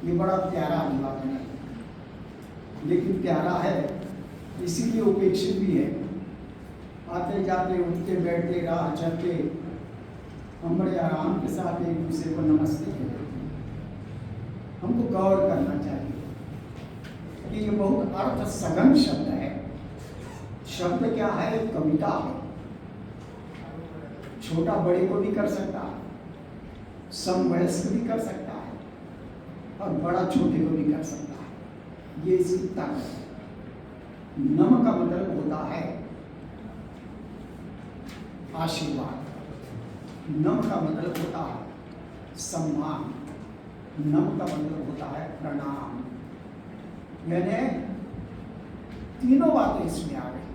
ये बड़ा प्यारा अभिवादन है, लेकिन प्यारा है इसीलिए उपेक्षित भी है। आते जाते उठते बैठते राह चलते हम बड़े आराम के साथ एक दूसरे को नमस्ते कहते हैं। हमको गौर करना चाहिए कि ये बहुत अर्थ सघन शब्द है। शब्द क्या है? एक कविता है। छोटा बड़े को भी कर सकता है, समवयस्क भी कर सकता है और बड़ा छोटे को भी कर सकता है। ये इसकी ताकत है। नम का मतलब होता है आशीर्वाद, नम का मतलब होता है सम्मान, नम का मतलब होता है प्रणाम। यानी तीनों बातें इसमें आ गई।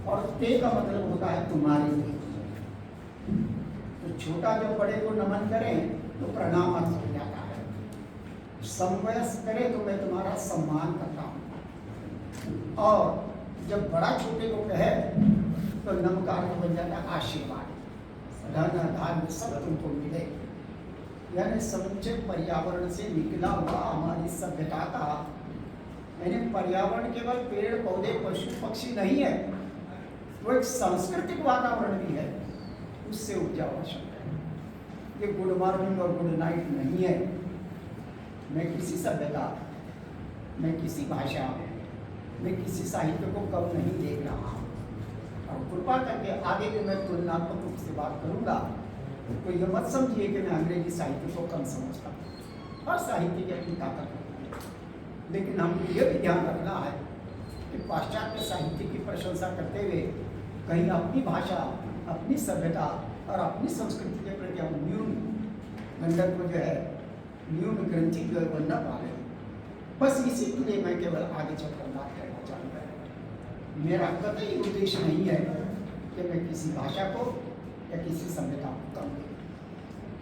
और ते का मतलब होता है तुम्हारे लिए। तो छोटा जब बड़े को नमन करे तो प्रणाम अर्थ हो जाता है। समवयस्क करे तो मैं तुम्हारा सम्मान करता हूँ। और जब बड़ा छोटे को कहे तो नमकार बन जाता है आशीर्वाद, धन धान्य सब तुमको मिले। यानी समूचे पर्यावरण से निकला हुआ हमारी सभ्यता का, यानी पर्यावरण केवल पेड़ पौधे पशु पक्षी नहीं है, वो एक सांस्कृतिक वातावरण भी है। उससे उपजा हुआ शब्द है। ये गुड मॉर्निंग और गुड नाइट नहीं है। मैं किसी सभ्यता, मैं किसी भाषा, मैं किसी साहित्य को कम नहीं देख रहा हूँ। और कृपा करके आगे भी मैं तुलनात्मक रूप से बात करूँगा तो ये मत समझिए कि मैं अंग्रेजी साहित्य को कम समझता हूँ। हर साहित्य की अपनी ताकत है, लेकिन हमको ये भी ध्यान रखना है कि पाश्चात्य साहित्य की प्रशंसा करते हुए कहीं अपनी भाषा, अपनी सभ्यता और अपनी संस्कृति के प्रति हम न्यून गंडक को जो है न्यून ग्रंथि जो है वो न पाले। बस इसी के लिए मैं केवल आगे चलकर बात करना चाहूँगा। मेरा कतई उद्देश्य नहीं है कि मैं किसी भाषा को या किसी सभ्यता को कम दूँ।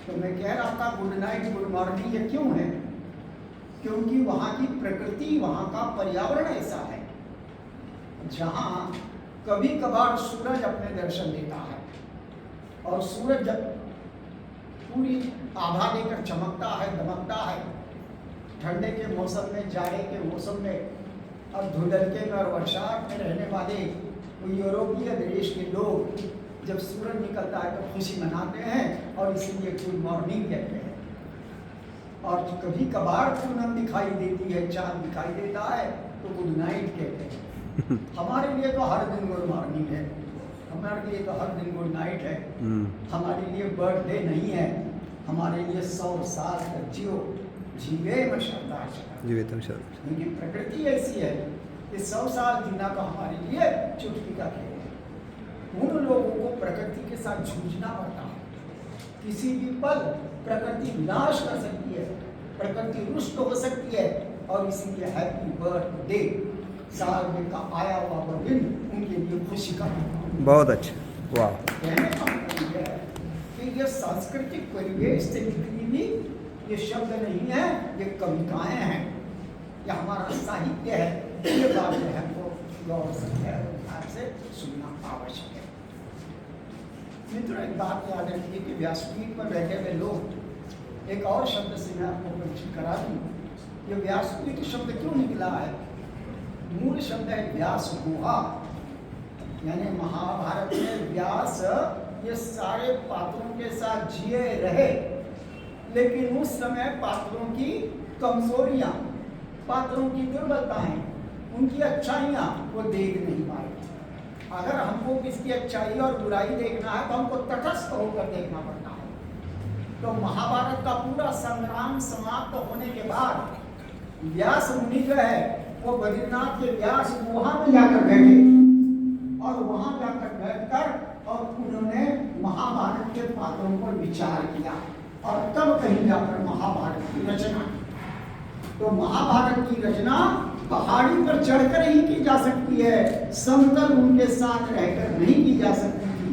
तो मैं कह रहा था गुड नाइट गुड मॉर्निंग ये क्यों है? क्योंकि वहाँ की प्रकृति, वहाँ का पर्यावरण ऐसा है जहाँ कभी कभार सूरज अपने दर्शन देता है। और सूरज जब पूरी आभा लेकर चमकता है, दमकता है, ठंडे के मौसम में, जाड़े के मौसम में और धुंधलके में और वर्षात में रहने वाले यूरोपीय देश के लोग जब सूरज निकलता है तो खुशी मनाते हैं और इसीलिए गुड मॉर्निंग कहते हैं। और कभी कभार पूनम दिखाई देती है, चांद दिखाई देता है तो गुड नाइट कहते हैं। हमारे लिए तो हर दिन गुड मॉर्निंग है, हमारे लिए तो हर दिन गुड नाइट है। हमारे लिए बर्थडे नहीं है, हमारे लिए 100 साल तक जियो, जीवे में श्रद्धा, क्योंकि प्रकृति ऐसी है कि 100 साल जीना तो हमारे लिए चुटकी का खेल है। उन लोगों को प्रकृति के साथ जूझना पड़ता है। किसी भी पल प्रकृति विनाश कर सकती है, प्रकृति रुष्ट हो सकती है, और इसीलिए हैप्पी बर्थडे, साल में का आया हुआ वो दिन उनके लिए खुशी का दिन। बहुत अच्छा, वाह। कहने का मतलब यह है कि ये सांस्कृतिक परिवेश से निकली हुई ये शब्द नहीं है, ये कविताएं हैं, ये हमारा साहित्य है। ये बात जो है वो गौर से आपसे सुनना आवश्यक है। मित्रों, एक बात याद रखिए कि व्यासपीठ पर बैठे हुए लोग, एक और शब्द से मैं आपको परिचित करा दूं। ये व्यासपीठ शब्द क्यों निकला है? मूल शब्द है व्यास गुहा, यानी महाभारत में व्यास ये सारे पात्रों के साथ जिए रहे, लेकिन उस समय पात्रों की कमजोरियां, पात्रों की दुर्बलताएं, उनकी अच्छाइयां वो देख नहीं पाए। अगर हमको किसकी अच्छाई और बुराई देखना है तो हमको तटस्थ होकर देखना पड़ता है। तो महाभारत का पूरा संग्राम समाप्त होने के बाद व्यास मुनि जो है वो बद्रीनाथ के व्यास गुहा में जाकर बैठे, और वहां जाकर बैठकर और उन्होंने महाभारत के पात्रों पर विचार किया, और तब कहीं जाकर महाभारत की रचना। तो महाभारत की रचना पहाड़ी पर चढ़कर ही की जा सकती है, समतल उनके साथ रहकर नहीं की जा सकती थी।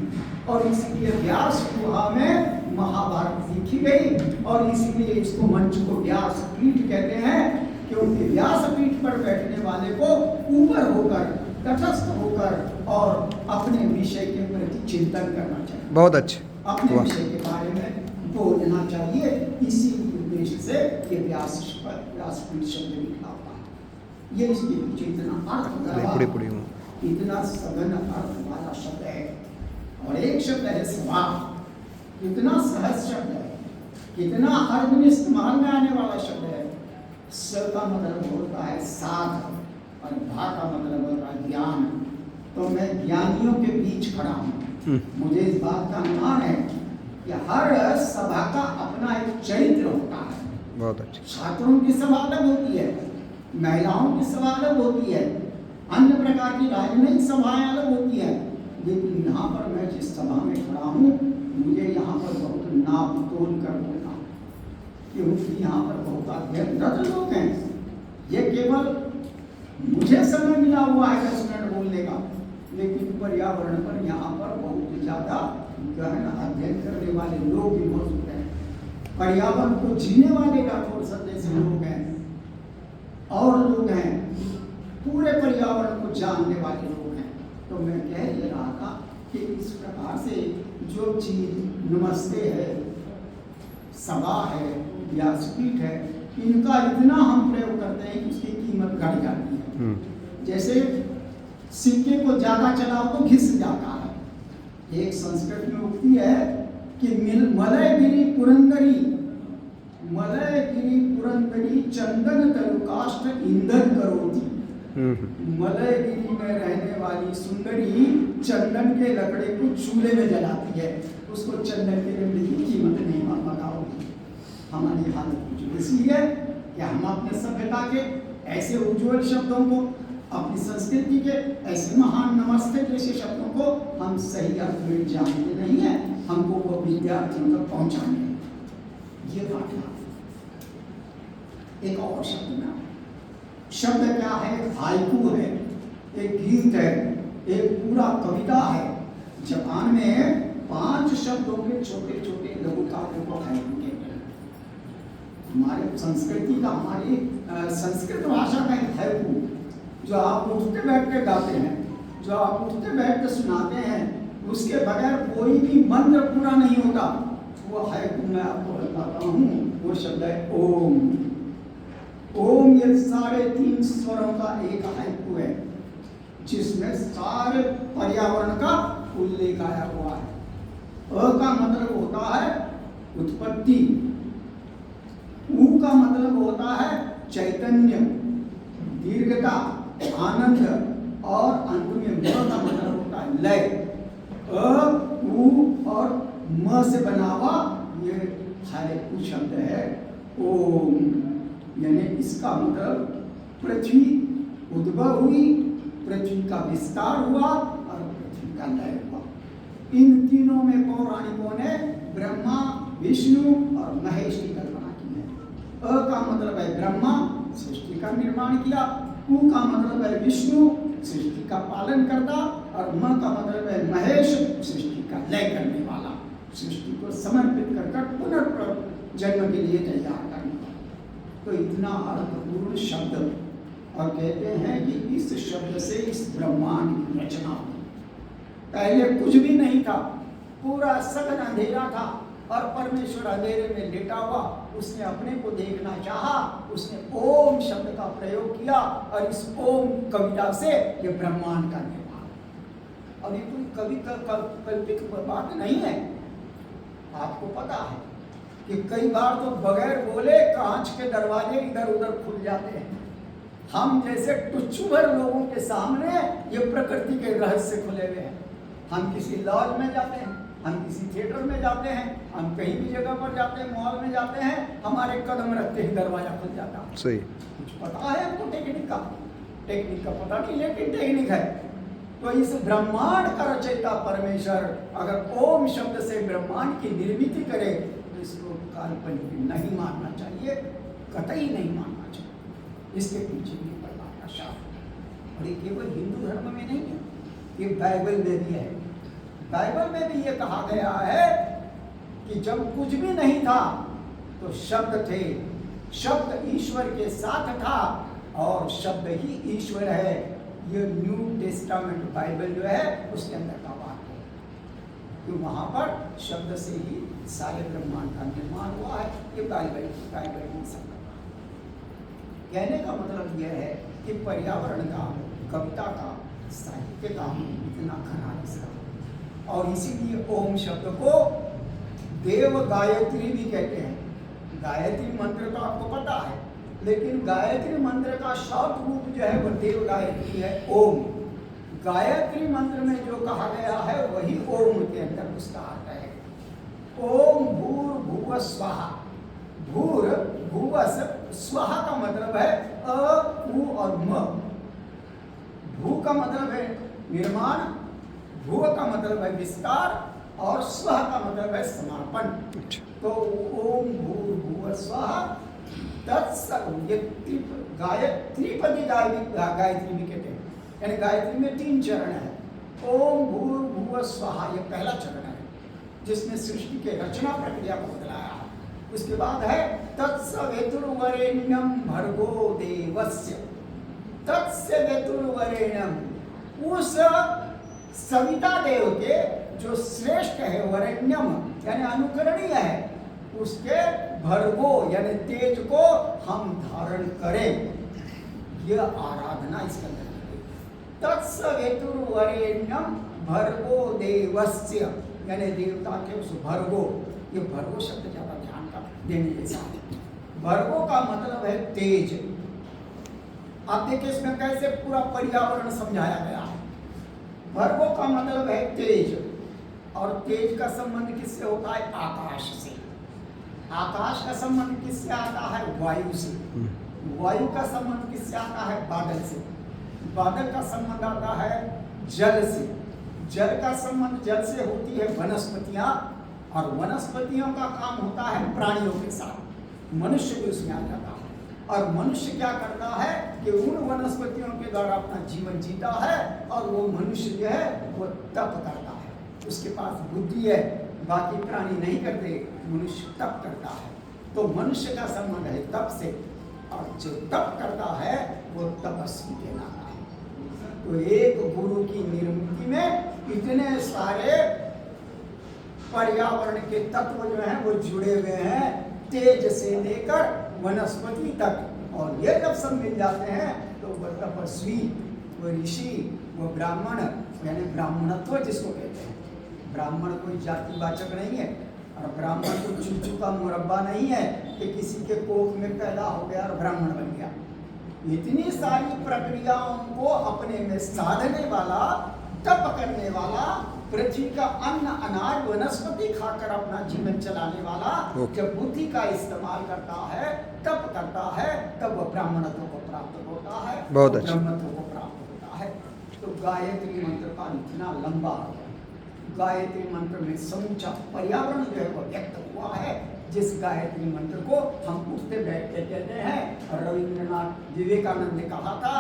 और इसीलिए व्यास गुहा में महाभारत लिखी गई, और इसीलिए इसको मंच को व्यासपीठ कहते हैं, क्योंकि व्यासपीठ पर बैठने वाले को ऊपर होकर, तटस्थ होकर और अपने विषय के प्रति चिंतन करना चाहिए। बहुत अच्छा, अपने विषय के बारे में बोलना चाहिए। इसी उद्देश्य उद्देश्य से ये व्यासपीठ शब्द निकला हुआ है। ये इसके पीछे इतना अर्थ, इतना सघन अर्थ वाला शब्द है। और एक शब्द है सभा, कितना सहज शब्द है, कितना हर दिन इस्तेमाल में आने वाला शब्द है। स का मतलब होता है साध और भा का मतलब होता है ज्ञान। तो मैं ज्ञानियों के बीच खड़ा हूँ। मुझे इस बात का अनुमान है कि हर सभा का अपना एक चरित्र होता है। बहुत अच्छा। छात्रों की सभा अलग होती है, महिलाओं की सभा अलग होती है, अन्य प्रकार की राजनयिक सभाएं अलग होती है। लेकिन यहाँ पर मैं जिस सभा में खड़ा हूँ, मुझे यहाँ पर बहुत नाप तोल कर बोलना, क्योंकि यहाँ पर बहुत अध्ययनरत लोग हैं। ये केवल मुझे समय मिला हुआ है 10 मिनट बोलने का, लेकिन पर्यावरण पर यहाँ पर बहुत ज़्यादा गहन अध्ययन करने वाले लोग भी मौजूद हैं। पर्यावरण को जीने वाले राठौर सर जैसे लोग हैं और लोग हैं, पूरे पर्यावरण को जानने वाले लोग हैं। तो मैं कह ये रहा था कि इस प्रकार से जो चीज नमस्ते है, सभा है, व्यासपीठ है, इनका इतना हम प्रयोग करते हैं कि उसकी कीमत घट जाती है। जैसे सिक्के को ज्यादा चलाओ तो घिस जाता है। एक संस्कृत में उक्ति है कि मलयगिरी पुरंदरी चंदन तरुकाष्ठ ईंधन करोति। मलयगिरी में रहने वाली सुंदरी चंदन के लकड़े को चूल्हे में जलाती है, उसको चंदन के लकड़े की कीमत नहीं बताओगी। हमारी हालत कुछ इसलिए कि हम अपने सभ्यता के ऐसे उज्ज्वल शब्दों को, अपनी संस्कृति के ऐसे महान नमस्ते जैसे शब्दों को हम सही अर्थ में जानते नहीं है। हमको वो विद्यार्थियों तक पहुंचाने ये बात है। एक और शब्द में शब्द क्या है? हाइकू है, एक गीत है, एक पूरा कविता है। जापान में 5 शब्दों के छोटे छोटे लघु काव्यों को हाइकू कहते हैं। हमारे संस्कृति का, हमारी संस्कृत भाषा का एक हाइकू जो आप उठते बैठते गाते हैं, जो आप उठते बैठते सुनाते हैं, उसके बगैर कोई भी मंत्र पूरा नहीं होता। वो हाइकू मैं आपको बताता हूँ। वो शब्द है ओम। ओम ये 3.5 स्वरों का एक हाइकू है, जिसमें सारे पर्यावरण का उल्लेख आया हुआ है। अ का मतलब होता है उत्पत्ति, उ का मतलब होता है चैतन्य, दीर्घता, आनंद, और अंत में म का मतलब होता है लय। अ, उ और म से बना हुआ ये हाइकू शब्द है ओम। यानी इसका मतलब पृथ्वी उद्भव हुई, पृथ्वी का विस्तार हुआ और पृथ्वी का लय हुआ। इन तीनों में पौराणिकों ने ब्रह्मा, विष्णु और महेश की कल्पना की है। अ का मतलब है ब्रह्मा, सृष्टि का निर्माण किया। उ का मतलब है विष्णु, सृष्टि का पालन करता। और म का मतलब है महेश, सृष्टि का लय करने वाला, सृष्टि को समर्पित कर पुनर्जन्म के लिए तैयार करने वाला। तो इतना अर्थपूर्ण शब्द, और कहते हैं कि इस शब्द से इस ब्रह्मांड की रचना हुई। पहले कुछ भी नहीं था, पूरा सघन अंधेरा था, और परमेश्वर अंधेरे में लेटा हुआ, उसने अपने को देखना चाहा, उसने ओम शब्द का प्रयोग किया, और इस ओम कविता से ये ब्रह्मांड का निर्माण। और ये कोई कवि का कल्पित बात नहीं है। आपको पता है कि कई बार तो बगैर बोले कांच के दरवाजे इधर उधर खुल जाते हैं। हम जैसे टुच्चू भर लोगों के सामने ये प्रकृति के रहस्य खुले हुए हैं। हम किसी लॉज में जाते हैं, हम किसी थिएटर में जाते हैं, हम कहीं भी जगह पर जाते हैं, मॉल में जाते हैं, हमारे कदम रखते ही दरवाजा खुल जाता है। सही। कुछ पता है आपको टेक्निक का पता नहीं, लेकिन टेक्निक है। तो इस ब्रह्मांड का रचयिता परमेश्वर अगर ओम शब्द से ब्रह्मांड की निर्मित करे, तो इसको काल्पनिक नहीं मानना चाहिए, कतई नहीं मानना चाहिए। इसके पीछे भी परमात्मा का शास्त्र, और ये केवल हिंदू धर्म में नहीं है, ये बाइबल में भी है। बाइबल में भी ये कहा गया है कि जब कुछ भी नहीं था तो शब्द थे, शब्द ईश्वर के साथ था, और शब्द ही ईश्वर है। ये न्यू टेस्टामेंट बाइबल जो है उसके अंदर का बात है। कि वहाँ पर शब्द से ही सारे ब्रह्मांड का निर्माण हुआ है। ये बाइबल में सब कहने का मतलब यह है कि पर्यावरण का, कविता का, साहित्य का इतना घना विस्तार, और इसीलिए ओम शब्द को देव गायत्री भी कहते हैं। गायत्री मंत्र तो आपको पता है, लेकिन गायत्री मंत्र का शॉर्ट रूप जो है वह देव गायत्री है, ओम। गायत्री मंत्र में जो कहा गया है वही ओम के अंदर उसका अर्थ है। ओम भूर भुव स्वाहा। भूर भुवस, स्वाहा का मतलब है अ, उ और म। भू का मतलब है निर्माण, भुव का मतलब है विस्तार, और स्वाहा का मतलब है समर्पण। तो ओम भूर भुव स्वाहा तत्सर्व, ये त्रिपदी गायत्री भी कहते हैं। यानी गायत्री में 3 चरण है। ओम भूर भुव स्वाहा ये पहला चरण है, जिसने सृष्टि के रचना प्रक्रिया को बतलाया है। उसके बाद है तत्सवितुर्वरेण्यं भर्गो देवस्य। तत्सवितुर्वरेण्यम, उस सविता देव के जो श्रेष्ठ है, वरेण्यम यानी अनुकरणीय है, उसके भर्गो यानी तेज को हम धारण करें। यह आराधना इसके अंदर तत्सवितुर्वरेण्यम भर्गो देवस्य, यानी देवता के उस भर्गो, ये भर्गो शब्द ज्यादा ध्यान का देने जैसा है। भर्गो का मतलब है तेज। आप देखिए इसमें कैसे पूरा पर्यावरण समझाया गया है। भर्गो का मतलब है तेज, और तेज का संबंध किससे होता है? आकाश से। आकाश का संबंध किससे आता है? वायु से। वायु का संबंध किससे आता है? बादल से। बादल का संबंध आता है जल से। जल का संबंध जल से होती है वनस्पतियां, और वनस्पतियों का काम होता है प्राणियों के साथ। मनुष्य भी उसमें आ जाता है, और मनुष्य क्या करता है कि उन वनस्पतियों के द्वारा अपना जीवन जीता है, और वो मनुष्य जो है वो तप करता है। उसके पास बुद्धि है, बाकी प्राणी नहीं करते, मनुष्य तप करता है। तो मनुष्य का संबंध है तप से, और जो तप करता है वो तपस्वी कहलाता है। तो एक गुरु की निर्मिति में इतने सारे पर्यावरण के तत्व जो हैं वो जुड़े हुए हैं, तेज से लेकर वनस्पति तक। और ये जब सब मिल जाते हैं तो वह तपस्वी, वह ऋषि, वह ब्राह्मण, यानी ब्राह्मणत्व जिसको कहते हैं। ब्राह्मण कोई जातिवाचक नहीं है, और ब्राह्मण कोई चूचू का मुरब्बा नहीं है कि किसी के कोख में पैदा हो गया और ब्राह्मण बन गया। इतनी सारी प्रक्रियाओं को अपने में साधने वाला, तप करने वाला, पृथ्वी का अन्न अनाज वनस्पति खाकर अपना जीवन चलाने वाला, जब बुद्धि का इस्तेमाल करता है, तप करता है, तब वह ब्राह्मणत्व को प्राप्त होता है, ब्रह्मत्व को प्राप्त होता है। तो गायत्री मंत्र का इतना लंबा, गायत्री मंत्र में समूचा पर्यावरण जो है वो व्यक्त हुआ है। जिस गायत्री मंत्र को हम उठते बैठते कहते हैं, और रविंद्रनाथ विवेकानंद ने कहा था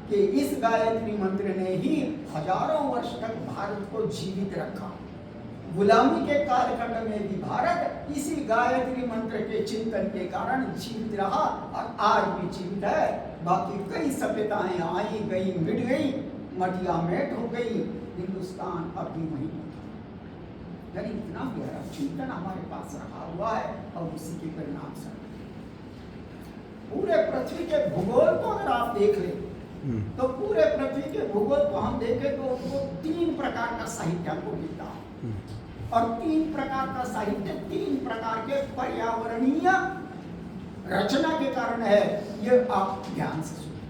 कि इस गायत्री मंत्र ने ही हजारों वर्ष तक भारत को जीवित रखा। गुलामी के कालखंड में भी भारत इसी गायत्री मंत्र के चिंतन के कारण जीवित रहा, और आज भी जीवित है। बाकी कई सभ्यताएं आई गई, मिट गई, मटिया मेट हो गई, हिंदुस्तान अब भी वही है। यानी इतना गहरा चिंतन हमारे पास रखा हुआ है, और उसी के परिणाम से पूरे पृथ्वी के भूगोल को अगर आप देख लें, तो पूरे पृथ्वी के भूगोल को हम देखें तो उसको 3 प्रकार का साहित्य हमको मिलता है। और 3 प्रकार का साहित्य 3 प्रकार के पर्यावरणीय रचना के कारण है। ये आप ध्यान से सुनिए।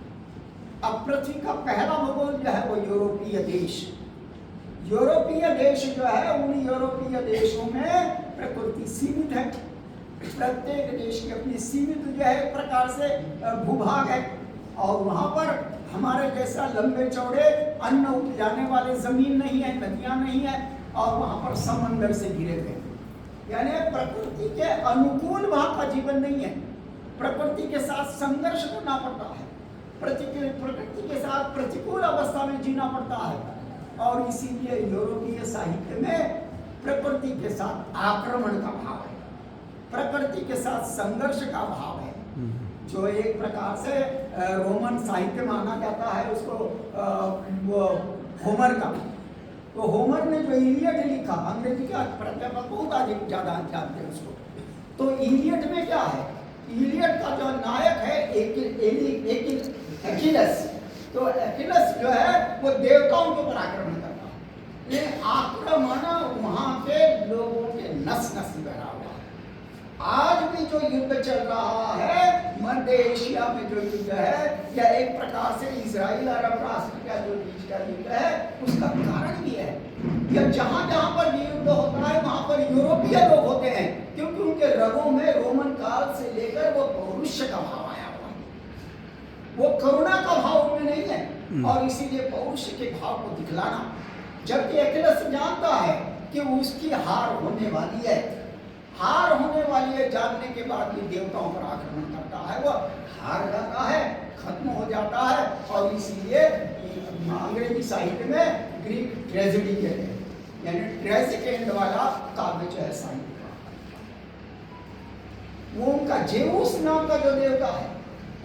अब पृथ्वी का पहला भूगोल जो है वो यूरोपीय देश। यूरोपीय देश जो है, उन यूरोपीय देशों में प्रकृति सीमित है। प्रत्येक देश की अपनी सीमित जो है एक प्रकार से भूभाग है, और वहाँ पर हमारे जैसा लंबे चौड़े अन्न उपजाने वाले जमीन नहीं है, नदियाँ नहीं है, और वहाँ पर समंदर से घिरे हुए, यानी प्रकृति के अनुकूल वहाँ का जीवन नहीं है। प्रकृति के साथ संघर्ष करना पड़ता है, प्रकृति के साथ प्रतिकूल अवस्था में जीना पड़ता है। और इसीलिए यूरोपीय साहित्य में प्रकृति के साथ आक्रमण का भाव है, प्रकृति के साथ संघर्ष का भाव है, जो एक प्रकार से रोमन साहित्य माना जाता है उसको, वो होमर का। तो होमर ने जो इलियड लिखा, अंग्रेजी का प्राध्यापक बहुत अधिक ज़्यादा जानते हैं उसको, तो इलियड में क्या है, इलियड का जो नायक है एकिलस, तो एकिलस जो है वो देवताओं के ऊपर आक्रमण करता है। ये आक्रमण वहाँ के लोगों के नस नस में बना हुआ है। आज भी जो युद्ध चल रहा है मध्य एशिया में, जो युद्ध है या एक प्रकार से इजराइल अरब राष्ट्र का जो बीच का युद्ध है, उसका कारण भी है या जहां जहां पर भी युद्ध होता है वहां पर यूरोपीय लोग होते हैं, क्योंकि उनके रगों में रोमन काल से लेकर वो पौरुष का भाव आया हुआ, वो करुणा का भाव उनमें नहीं है, और इसीलिए पौरुष के भाव को दिखलाना। जबकि अखिलेश जानता है कि उसकी हार होने वाली है, हार होने वाली है, जानने के बाद भी देवताओं पर आक्रमण करता है, वो हार जाता है, खत्म हो जाता है। और इसीलिए अंग्रेजी साहित्य में ग्रीक ट्रेजेडी कहते हैं, यानी ट्रेजिक एंड वाला काव्य जो है साहित्य का, वो उनका जेउस नाम का जो देवता है,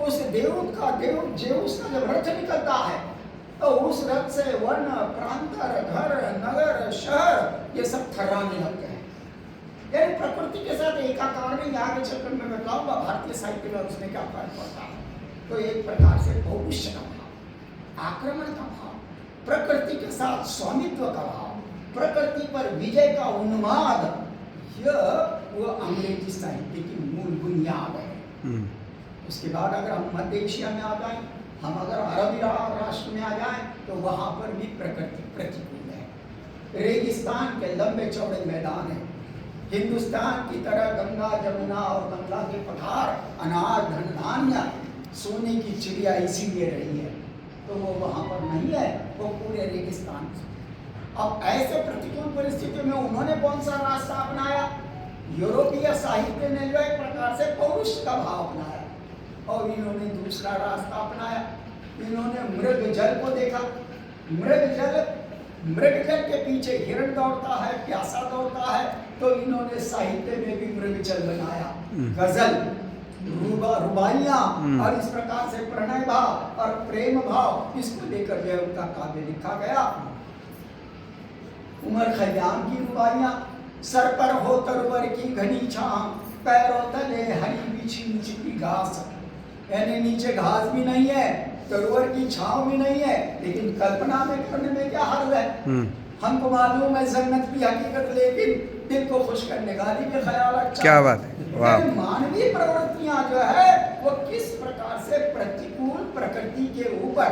उस देवता का जेउस का जब रथ निकलता है तो उस रथ से वन, प्रांतर, घर, नगर, शहर ये सब थर्राने लगते हैं। यानी प्रकृति के साथ एकाकार नहीं, आगे चलकर मैं बताऊंगा भारतीय साहित्य में उसने क्या फर्क पड़ता है। तो एक प्रकार से पौरुष का भाव, आक्रमण का भाव, प्रकृति के साथ स्वामित्व का भाव, प्रकृति पर विजय का उन्माद, यह वो अंग्रेजी साहित्य की मूल बुनियाद है। उसके बाद अगर हम मध्य एशिया में आ जाएं, हम अगर अरबी राष्ट्र में आ जाएं, तो वहां पर भी प्रकृति प्रतिकूल है। रेगिस्तान के लंबे चौड़े मैदान है, हिंदुस्तान की तरह गंगा जमुना और गंगा के पठार, अनाज, धन धान्य, सोने की चिड़िया इसीलिए रही है, तो वो वहां पर नहीं है, वो पूरे रेगिस्तान। अब ऐसे प्रतिकूल परिस्थितियों में उन्होंने कौन सा रास्ता अपनाया? यूरोपीय साहित्य ने जो एक प्रकार से पौरुष का भाव अपनाया, और इन्होंने दूसरा रास्ता अपनाया। इन्होंने मृग जल को देखा, मृग जल के पीछे हिरण दौड़ता है, प्यासा दौड़ता है, तो इन्होंने साहित्य में भी मृग जल बनाया, गजल, रुबाइयां, और इस प्रकार से प्रणय भाव और प्रेम भाव, इसको लेकर जो उनका काव्य लिखा गया। उमर खयाम की रुबाइयां, सर पर हो तरवर की घनी छां, पैरों तले हरी बिछी ऊंची घास, यानी नीचे घास भी नहीं है, तरवर की छांव भी नहीं है, लेकिन कल्पना में करने में क्या हर्ज है? हमको मालूम है जन्नत की हकीकत, लेकिन दिल को खुश करने का भी ख्याल अच्छा। क्या बात है, वाह। मानवीय प्रवृत्तियां जो है वो किस प्रकार से प्रतिकूल प्रकृति के ऊपर,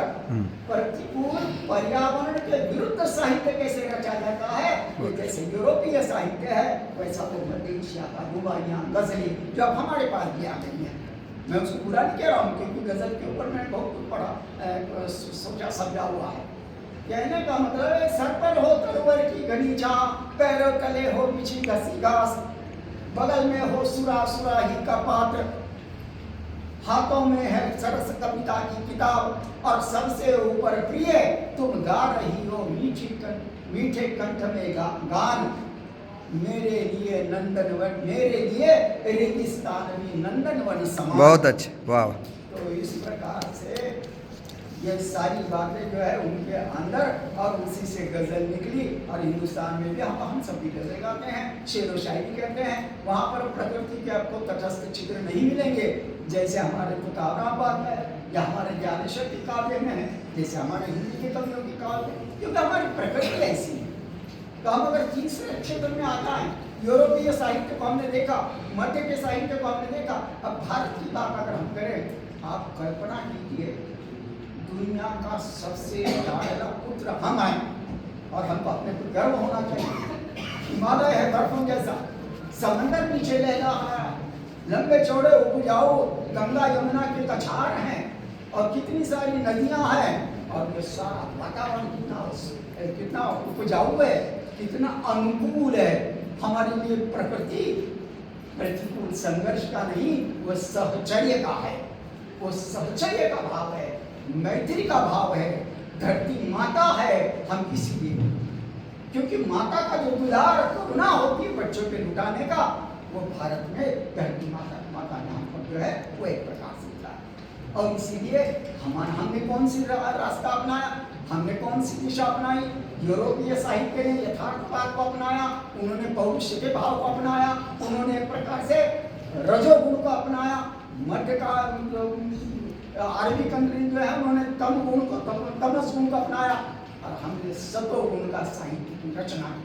प्रतिकूल पर्यावरण के विरुद्ध साहित्य कैसे रचा जाता है, ये जैसे यूरोपीय साहित्य है, वैसा तो मध्य एशिया का रुबाइयां, गजलें जो अब हमारे पास भी आ गई है। मैं उसको बुरा नहीं कह रहा हूँ, क्योंकि गजल के ऊपर मैं बहुत कुछ पढ़ा, सोचा समझा हुआ है। कहने का मतलब है, सर पर हो तरवर की घनी छां, पैरों तले हो बिछी घसी घास, बगल में हो सुराही का पात्र, हाथों में है सरस कविता की किताब, और सबसे ऊपर प्रिय तुम गा रही हो मीठे कंठ में गान, मेरे लिए नंदनवन, मेरे लिए रेगिस्तान भी नंदनवन समान। बहुत अच्छे, वाह। तो इस प्रकार से ये सारी बातें जो है उनके अंदर, और उसी से गजल निकली। और हिंदुस्तान में भी हम सब भी गजल गाते हैं, शेर व शायरी कहते हैं। वहाँ पर प्रकृति के आपको तटस्थ चित्र नहीं मिलेंगे, जैसे हमारे मुतावराबाद में या हमारे ज्ञानेश्वर के काव्य में है, जैसे हमारे हिंदी के कवियों के काव्य, क्योंकि हमारी प्रकृति ऐसी है। तो हम अगर तीसरे क्षेत्र में आता है, यूरोपीय साहित्य को हमने देखा, मध्य के साहित्य को हमने देखा, अब भारत की बात अगर हम करें, आप कल्पना कीजिए, दुनिया का सबसे लाडला पुत्र हम हैं, और हमको अपने पर गर्व होना चाहिए। हिमालय है बर्फों जैसा, समंदर नीचे लहरा है, लंबे चौड़े उपजाऊ गंगा यमुना के कछार हैं, और कितनी सारी नदियां हैं, और ये सारा वातावरण कितना उपजाऊ है, कितना अनुकूल है हमारे लिए। प्रकृति प्रतिकूल संघर्ष का नहीं, वो सहचर्य का है, वो सहचर्य का भाव है, मैत्री का भाव है। धरती माता है हम इसीलिए, क्योंकि माता का जो दुलार करुणा होती है बच्चों पे लुटाने का, वो भारत में धरती माता नाम पर जो है वो एक प्रकार से मिला। और इसीलिए हमने कौन सी रास्ता अपनाया? हमने कौन सी दिशा अपनाई? यूरोपीय साहित्य ने यथार्थवाद को अपनाया, उन्होंने पौरुष के भाव को अपनाया, उन्होंने एक प्रकार से रजोगुण को अपनाया। मध्य का अरबी कंट्री जो है उन्होंने तम गुण को तमस गुण को अपनाया, और हमने सतोगुण का साहित्य की रचना की।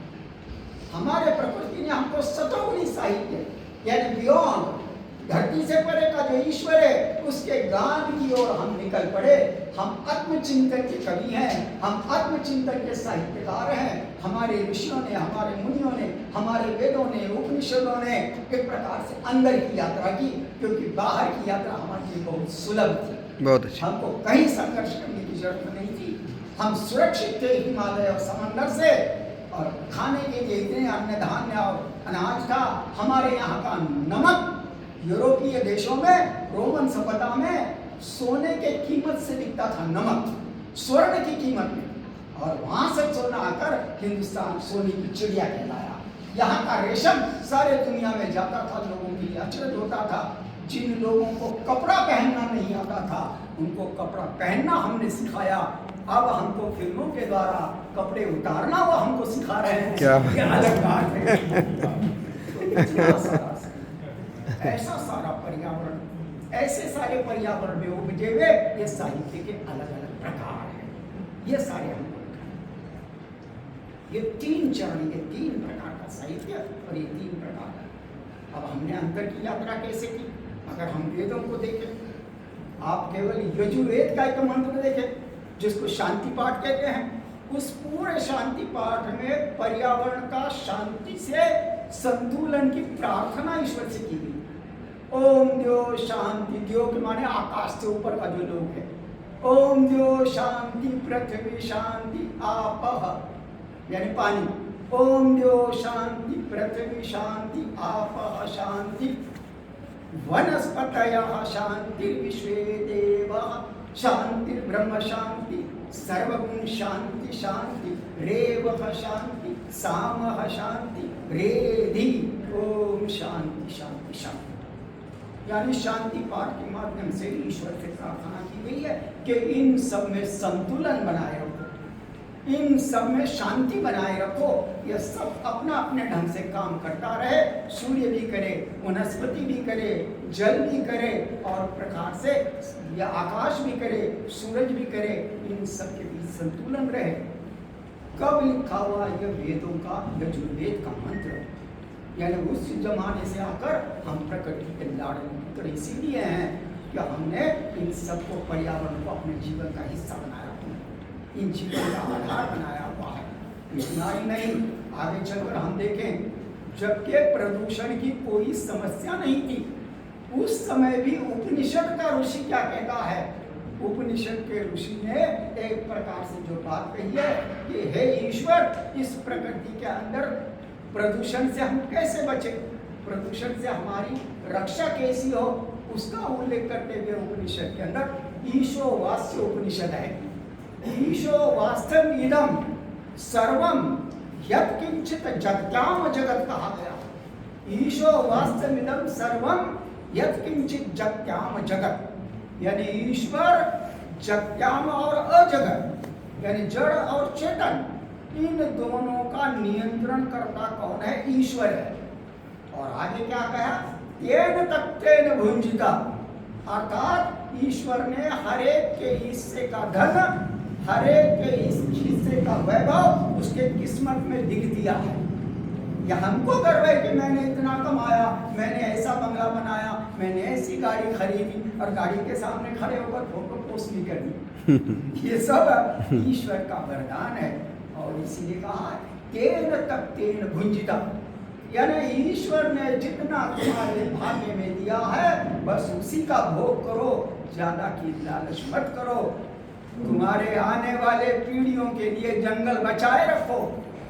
हमारे प्रकृति ने हमको सतोगुणी साहित्य यानी बियॉन्ड धरती से परे का जो ईश्वर है उसके गान की ओर हम निकल पड़े। हम आत्मचिंतन के कवि हैं, हम आत्मचिंतन के साहित्यकार हैं। हमारे ऋषियों ने, हमारे मुनियों ने, हमारे वेदों ने, उपनिषदों ने एक प्रकार से अंदर की यात्रा की, क्योंकि बाहर की यात्रा हमारे लिए बहुत सुलभ थी। बहुत अच्छा। हमको कहीं संघर्ष करने की जरूरत नहीं थी। हम सुरक्षित थे हिमालय और समंदर से, और खाने के लिए इतने अन्न धान्य और अनाज था। हमारे यहाँ का नमक यूरोपीय देशों में, रोमन सभ्यता में सोने के कीमत से बिकता था नमक, स्वर्ण की कीमत में, और वहां से सोना आकर हिंदुस्तान सोने की चिड़िया कहलाया। यहाँ का रेशम सारे दुनिया में जाता था, लोगों के लिए अचरज होता था। जिन लोगों को कपड़ा पहनना नहीं आता था उनको कपड़ा पहनना हमने सिखाया। अब हमको फिल्मों के द्वारा कपड़े उतारना वो हमको सिखा रहे हैं। क्या ये अलग बात है। ऐसा सारा पर्यावरण, ऐसे सारे पर्यावरण में उपजे हुए ये साहित्य के अलग अलग प्रकार हैं। ये सारे हमको ये तीन चरण, ये तीन प्रकार का साहित्य और ये तीन प्रकार का। अब हमने अंतर की यात्रा कैसे की? अगर हम वेदों को देखें, आप केवल यजुर्वेद का एक मंत्र देखें जिसको शांति पाठ कहते हैं, उस पूरे शांति पाठ में पर्यावरण का शांति से संतुलन की प्रार्थना ईश्वर से की गई। ओम द्यो शांति, द्यो के माने आकाश से ऊपर का जो लोग है। ओम द्यो शांति पृथ्वी शांति आपः यानी पानी। ओम द्यो शांति पृथ्वी शांति आपः शांति वनस्पतयः शांति विश्वे देवाः शांति ब्रह्म शांति सर्वगुण शांति शांति रेवः शांति सामः शांति रेधि। ओम शांति शांति शांति यानी शांति पाठ के माध्यम से ईश्वर से प्रार्थना की गई है कि इन सब में संतुलन बनाए रखो, इन सब में शांति बनाए रखो। यह सब अपना अपने ढंग से काम करता रहे। सूर्य भी करे, वनस्पति भी करे, जल भी करे, और प्रकार से यह आकाश भी करे, सूरज भी करे, इन सब के बीच संतुलन रहे। कब लिखा हुआ यह वेदों का, यजुर्वेद का मंत्र, यानी उस जमाने से आकर हम प्रकृति के लाडले पुत्र इसीलिए हैं कि हमने इन सबको, पर्यावरण को अपने जीवन का हिस्सा बनाया, इन चीज़ों का आधार बनाया हुआ है। इतना ही नहीं, आगे चलकर हम देखें, जबकि प्रदूषण की कोई समस्या नहीं थी उस समय भी उपनिषद का ऋषि क्या कहता है? उपनिषद के ऋषि ने एक प्रकार से जो बात कही है कि हे ईश्वर, इस प्रकृति के अंदर प्रदूषण से हम कैसे बचे, प्रदूषण से हमारी रक्षा कैसी हो, उसका उल्लेख करते हुए उपनिषद के अंदर ईशोवास्य उपनिषद है। ईशो वास्तव इदम सर्वम यत् किंचित जगत्याम जगत कहा गया। ईशो वास्तव इदम सर्वम यत् किंचित जगत्याम जगत, यानी ईश्वर जगत्याम और अजगत यानी जड़ और चेतन, इन दोनों का नियंत्रण करता कौन है? ईश्वर है। और आगे क्या कहा? तेन तत्तेन भुंजिता, अर्थात ईश्वर ने हरेक के हिस्से का धन, हरेक के हिस्से का वैभव उसके किस्मत में लिख दिया है। या हमको गर्व है कि मैंने इतना कमाया, मैंने ऐसा बंगला बनाया, मैंने ऐसी गाड़ी खरीदी, और गाड़ी के सामने खड़े होकर फोटो पोस्ट भी कर दी। ये सब ईश्वर का वरदान है। और इसीलिए कहा तेन तत्तेन भुंजिता, यानी ईश्वर ने जितना तुम्हारे भाग्य में दिया है बस उसी का भोग करो, ज्यादा की लालच मत करो। तुम्हारे आने वाले पीढ़ियों के लिए जंगल बचाए रखो,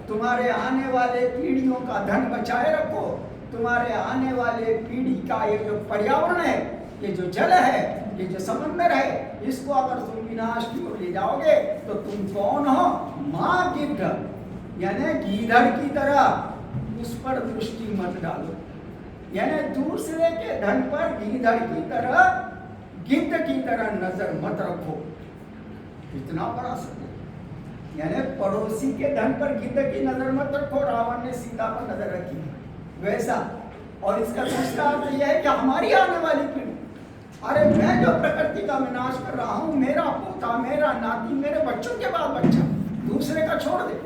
तुम्हारे आने वाले पीढ़ियों का धन बचाए रखो, तुम्हारे आने वाले पीढ़ी का ये जो पर्यावरण है, ये जो जल है, ये जो समंदर है, इसको अगर तुम विनाश की ओर ले जाओगे तो तुम कौन हो? माँ गिद्ध, यानी गीदड़ की तरह उस पर दृष्टि मत डालो, यानी दूसरे के धन पर गीदड़ की तरह, गिद्ध की तरह नजर मत रखो। इतना बड़ा सत्य। यानी पड़ोसी के धन पर गिद्ध की नजर मत रखो, रावण ने सीता पर नजर रखी वैसा। और इसका दूसरा अर्थ यह है कि हमारी आने वाली पीढ़ी, अरे मैं जो प्रकृति का विनाश कर रहा हूँ, मेरा पोता, मेरा नाती, मेरे बच्चों के बाद बच्चा, दूसरे का छोड़ दे,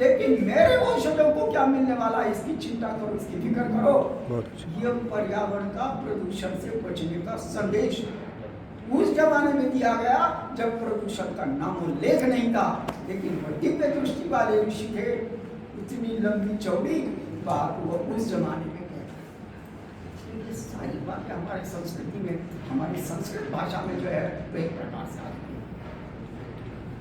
लेकिन मेरे वंशजों को क्या मिलने वाला है, इसकी चिंता करो, इसकी फिक्र करो। ये पर्यावरण का प्रदूषण से बचने का संदेश उस जमाने में दिया गया जब प्रदूषण का नाम उल्लेख नहीं था, लेकिन दिव्य दृष्टि वाले ऋषि थे, इतनी लंबी चौड़ी बात वो उस जमाने में कहता। ये सारी बातें हमारी संस्कृति में, हमारी संस्कृत भाषा में जो है वो एक प्रकार से आती है।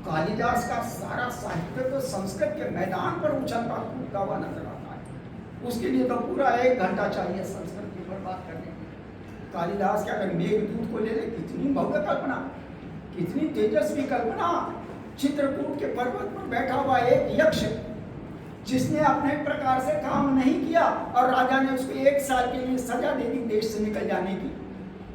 कालिदास का सारा साहित्य तो संस्कृत के मैदान पर उछलता कूदता हुआ नजर आता है। उसके लिए तो पूरा 1 घंटा चाहिए संस्कृत के ऊपर बात करने। कालिदास के अगर मेघदूत को ले ले, कितनी भव्य कल्पना, कितनी तेजस्वी कल्पना। चित्रकूट के पर्वत पर बैठा हुआ एक यक्ष, जिसने अपने प्रकार से काम नहीं किया और राजा ने उसको 1 साल के लिए सजा दे दी देश से निकल जाने की।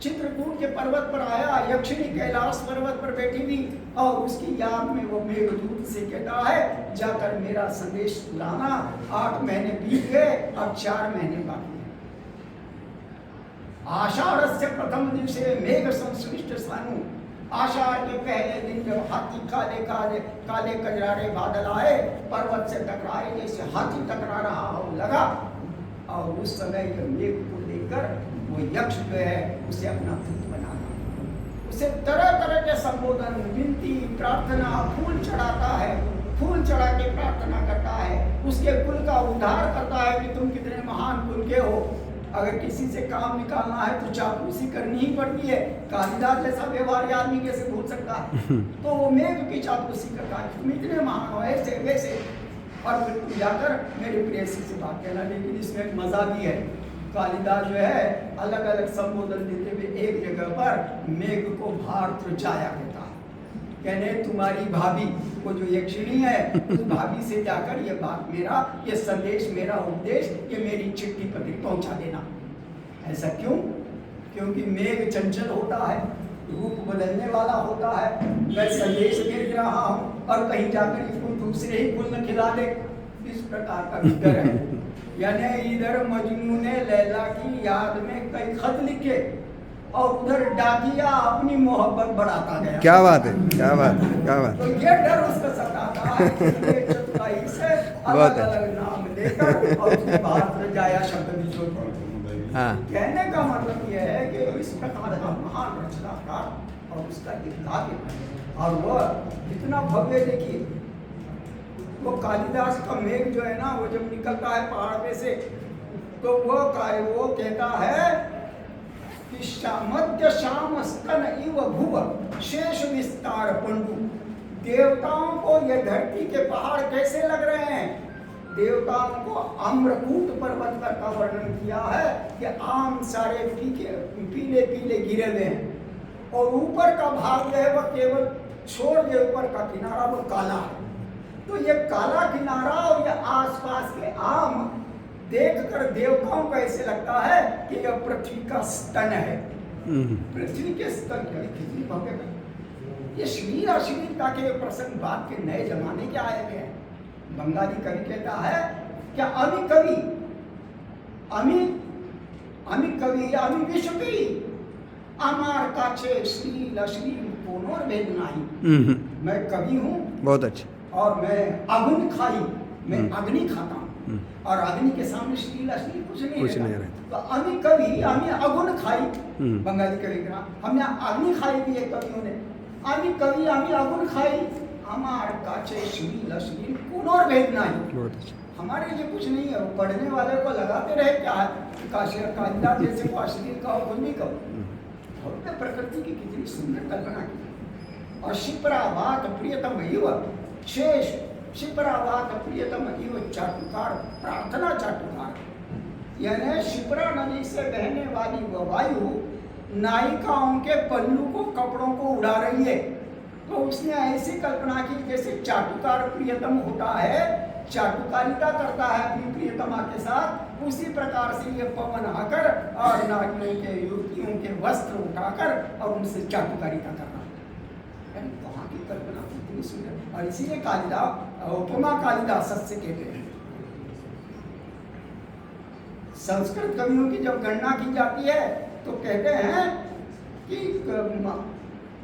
चित्रकूट के पर्वत पर आया, यक्षिणी कैलाश पर्वत पर बैठी हुई और उसकी याद में वो मेघदूत से कहता है, जाकर मेरा संदेश लाना, 8 महीने बीत गए, अब 4 महीने बाकी। आषाढ़स्य प्रथम दिवसे मेघ संश्लिष्ट सानु, आषाढ़ के पहले दिन जब हाथी काले काले काले कजरारे बादल आए, पर्वत से टकराए जैसे हाथी टकरा रहा हो लगा। और उस समय ये मेघ को लेकर वो यक्ष जो है उसे अपना दूत बनाता, उसे तरह तरह के संबोधन, विनती, प्रार्थना, फूल चढ़ाता है, फूल चढ़ा के प्रार्थना करता है, उसके कुल का उद्धार करता है कि तुम कितने महान कुल के हो। अगर किसी से काम निकालना है तो चापलूसी करनी ही पड़ती है। कालिदास जैसा व्यवहार आदमी कैसे भूल सकता है? तो वो मेघ की चापलूसी करता है, तुम इतने महान हो, ऐसे वैसे, और फिर तुम जाकर मेरे प्रेयसी से बात कहना। लेकिन इसमें एक मजा भी है, कालिदास जो है अलग अलग संबोधन देते हुए एक जगह पर मेघ को भारत जाया कहता है, कहने तुम्हारी भाभी को जो यक्षिणी है, उस भाभी से जाकर ये बात, मेरा ये संदेश, मेरा उपदेश, ये मेरी चिट्ठी पत्री पहुंचा देना। ऐसा क्यों? क्योंकि मेघ चंचल होता है, रूप बदलने वाला होता है। मैं संदेश भेज रहा हूँ और कहीं जाकर इसको दूसरे ही कुल न खिला दे, इस प्रकार का फिक्र है। यानी इधर मजनू ने लैला की याद में कई खत लिखे और उधर डाकिया अपनी मोहब्बत बढ़ाता गया। क्या बात है, क्या बात है, क्या बात। तो ये डर उसको सताता है कि ये चतुराई से अलग अलग नाम लेकर और उसके बाद जाया शब्द भी जोड़। हाँ, कहने का मतलब यह है कि इस प्रकार का महान रचनाकार और उसका एक काव्य, और वह इतना भव्य, देखिए वो कालिदास का मेघ जो है ना, वो जब निकलता है पहाड़ में से, तो वो कहता है कि मध्य श्याम स्तन इव भुव शेष विस्तार पंडु। देवताओं को ये धरती के पहाड़ कैसे लग रहे हैं? देवताओं को आम्रकूट पर्वत का वर्णन किया है कि आम सारे पीले पीले गिरे हुए हैं और ऊपर का भाग जो है वह केवल छोड़ के ऊपर का किनारा वो काला है। तो ये काला किनारा और ये आसपास के आम देखकर देवताओं को ऐसे लगता है कि यह पृथ्वी का स्तन है। पृथ्वी के स्तन कितनी भव्य। ये श्रीर अश्लीलता के प्रसंग बात के नए जमाने के आए हुए हैं। बंगाली कवि कहता है कि আমি विश्वपी अमार काछे श्रील अश्लील कोनोर भेद नहीं। मैं कवि हूँ, बहुत अच्छा, और मैं अग्नि खाई, मैं अग्नि खाता हूँ, और अग्नि के सामने श्रील अश्लील कुछ नहीं रहता। तो अमी कवि, हमें अगुन खाई, बंगाली कवि का हमने अग्नि खाई भी है कवियों ने। अमी कवि, हमें अगुन खाई, हमार काचे श्रील अश्लील कोनोर भेद नहीं। हमारे लिए कुछ नहीं है, पढ़ने वाले को लगाते रहे क्या है, कालिदास जैसे को अश्लील कहो, कुछ नहीं कहो। और प्रकृति की कितनी सुंदर कल्पना की। और शिप्रावात प्रियतम इव शेष, शिप्रावात प्रियतम इव चाटुकार, प्रार्थना चाटुकार। यानी शिप्रा नदी से बहने वाली वह वायु नायिकाओं के पल्लू को, कपड़ों को उड़ा रही है। तो उसने ऐसी कल्पना की जैसे चाटुकार प्रियतम होता है, चाटुकारिता करता है अपनी प्रियतमा के साथ, उसी प्रकार से ये पवन आकर और नारियों के, युवतियों के वस्त्र उठाकर और उनसे चाटुकारिता करना। अरे कहाँ की कल्पना कितनी सुंदर। और इसीलिए कालिदास उपमा कालिदास से कहते हैं। संस्कृत कवियों की जब गणना की जाती है तो कहते हैं कि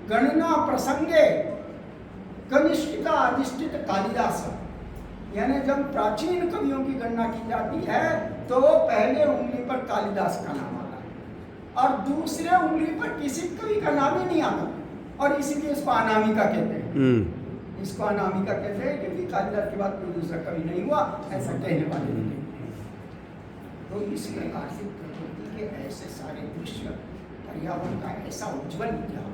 गणना प्रसंगे कनिष्ठिका अधिष्ठित कालिदास, यानी जब प्राचीन कवियों की गणना की जाती है तो पहले उंगली पर कालिदास का नाम आता है और दूसरे उंगली पर किसी कवि का नाम ही नहीं आता, और इसीलिए इसको अनामिका कहते हैं। इसको अनामिका कहते हैं क्योंकि कालिदास के बाद कोई दूसरा कवि नहीं हुआ, ऐसा कहने वाले नहीं। तो इस प्रकार से प्रकृति के ऐसे सारे दृश्य, पर्यावरण का ऐसा उज्ज्वल इतिहास,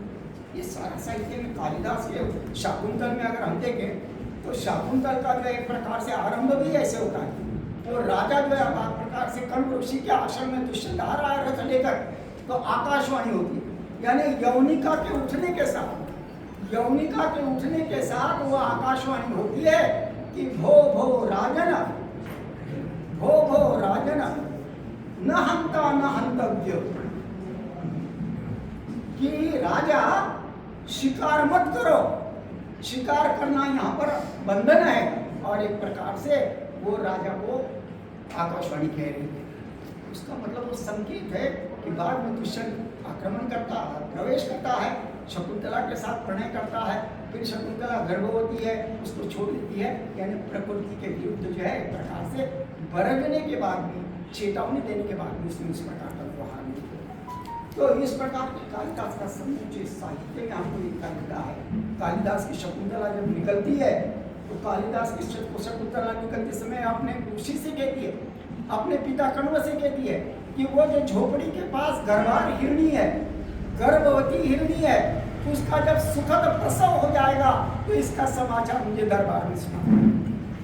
ये सारा साहित्य में कालिदास के शाकुंतल में अगर हम देखें तो शाकुंतल का जो एक प्रकार से आरंभ भी ऐसे होता है। वो राजा जो है एक प्रकार से कर्ण ऋषि के आश्रम में दुष्यंत आ रहा है रथ लेकर, तो आकाशवाणी होती है, यानी यौनिका के उठने के साथ, यौनिका के उठने के साथ वो आकाशवाणी होती है कि भो भो राजन, भो भो राजन न हंता न हंतव्य, कि राजा शिकार मत करो, शिकार करना यहाँ पर बंधन है। और एक प्रकार से वो राजा को आकाशवाणी कह रही है। उसका मतलब वो संकेत है कि बाद में दुष्यंत आक्रमण करता है, प्रवेश करता है, शकुंतला के साथ प्रणय करता है, फिर शकुंतला गर्भवती है, उसको छोड़ देती है, यानी प्रकृति के विरुद्ध जो है एक प्रकार से बरगने के बाद भी, चेतावनी देने के बाद भी उसने इस प्रकार का व्यवहार नहीं किया। तो इस प्रकार के कालिदास का समूचे साहित्य में हमको लिखा मिलता है। कालिदास की शकुंतला जब निकलती है तो कालिदास की शकुंतला निकलते समय अपने ऋषि से कहती है, अपने पिता कण्व से कहती है कि वो जो झोपड़ी के पास गर्भार हिरणी है, गर्भवती हिरणी है, उसका जब सुखद प्रसव हो जाएगा तो इसका समाचार मुझे दरबार में सुना।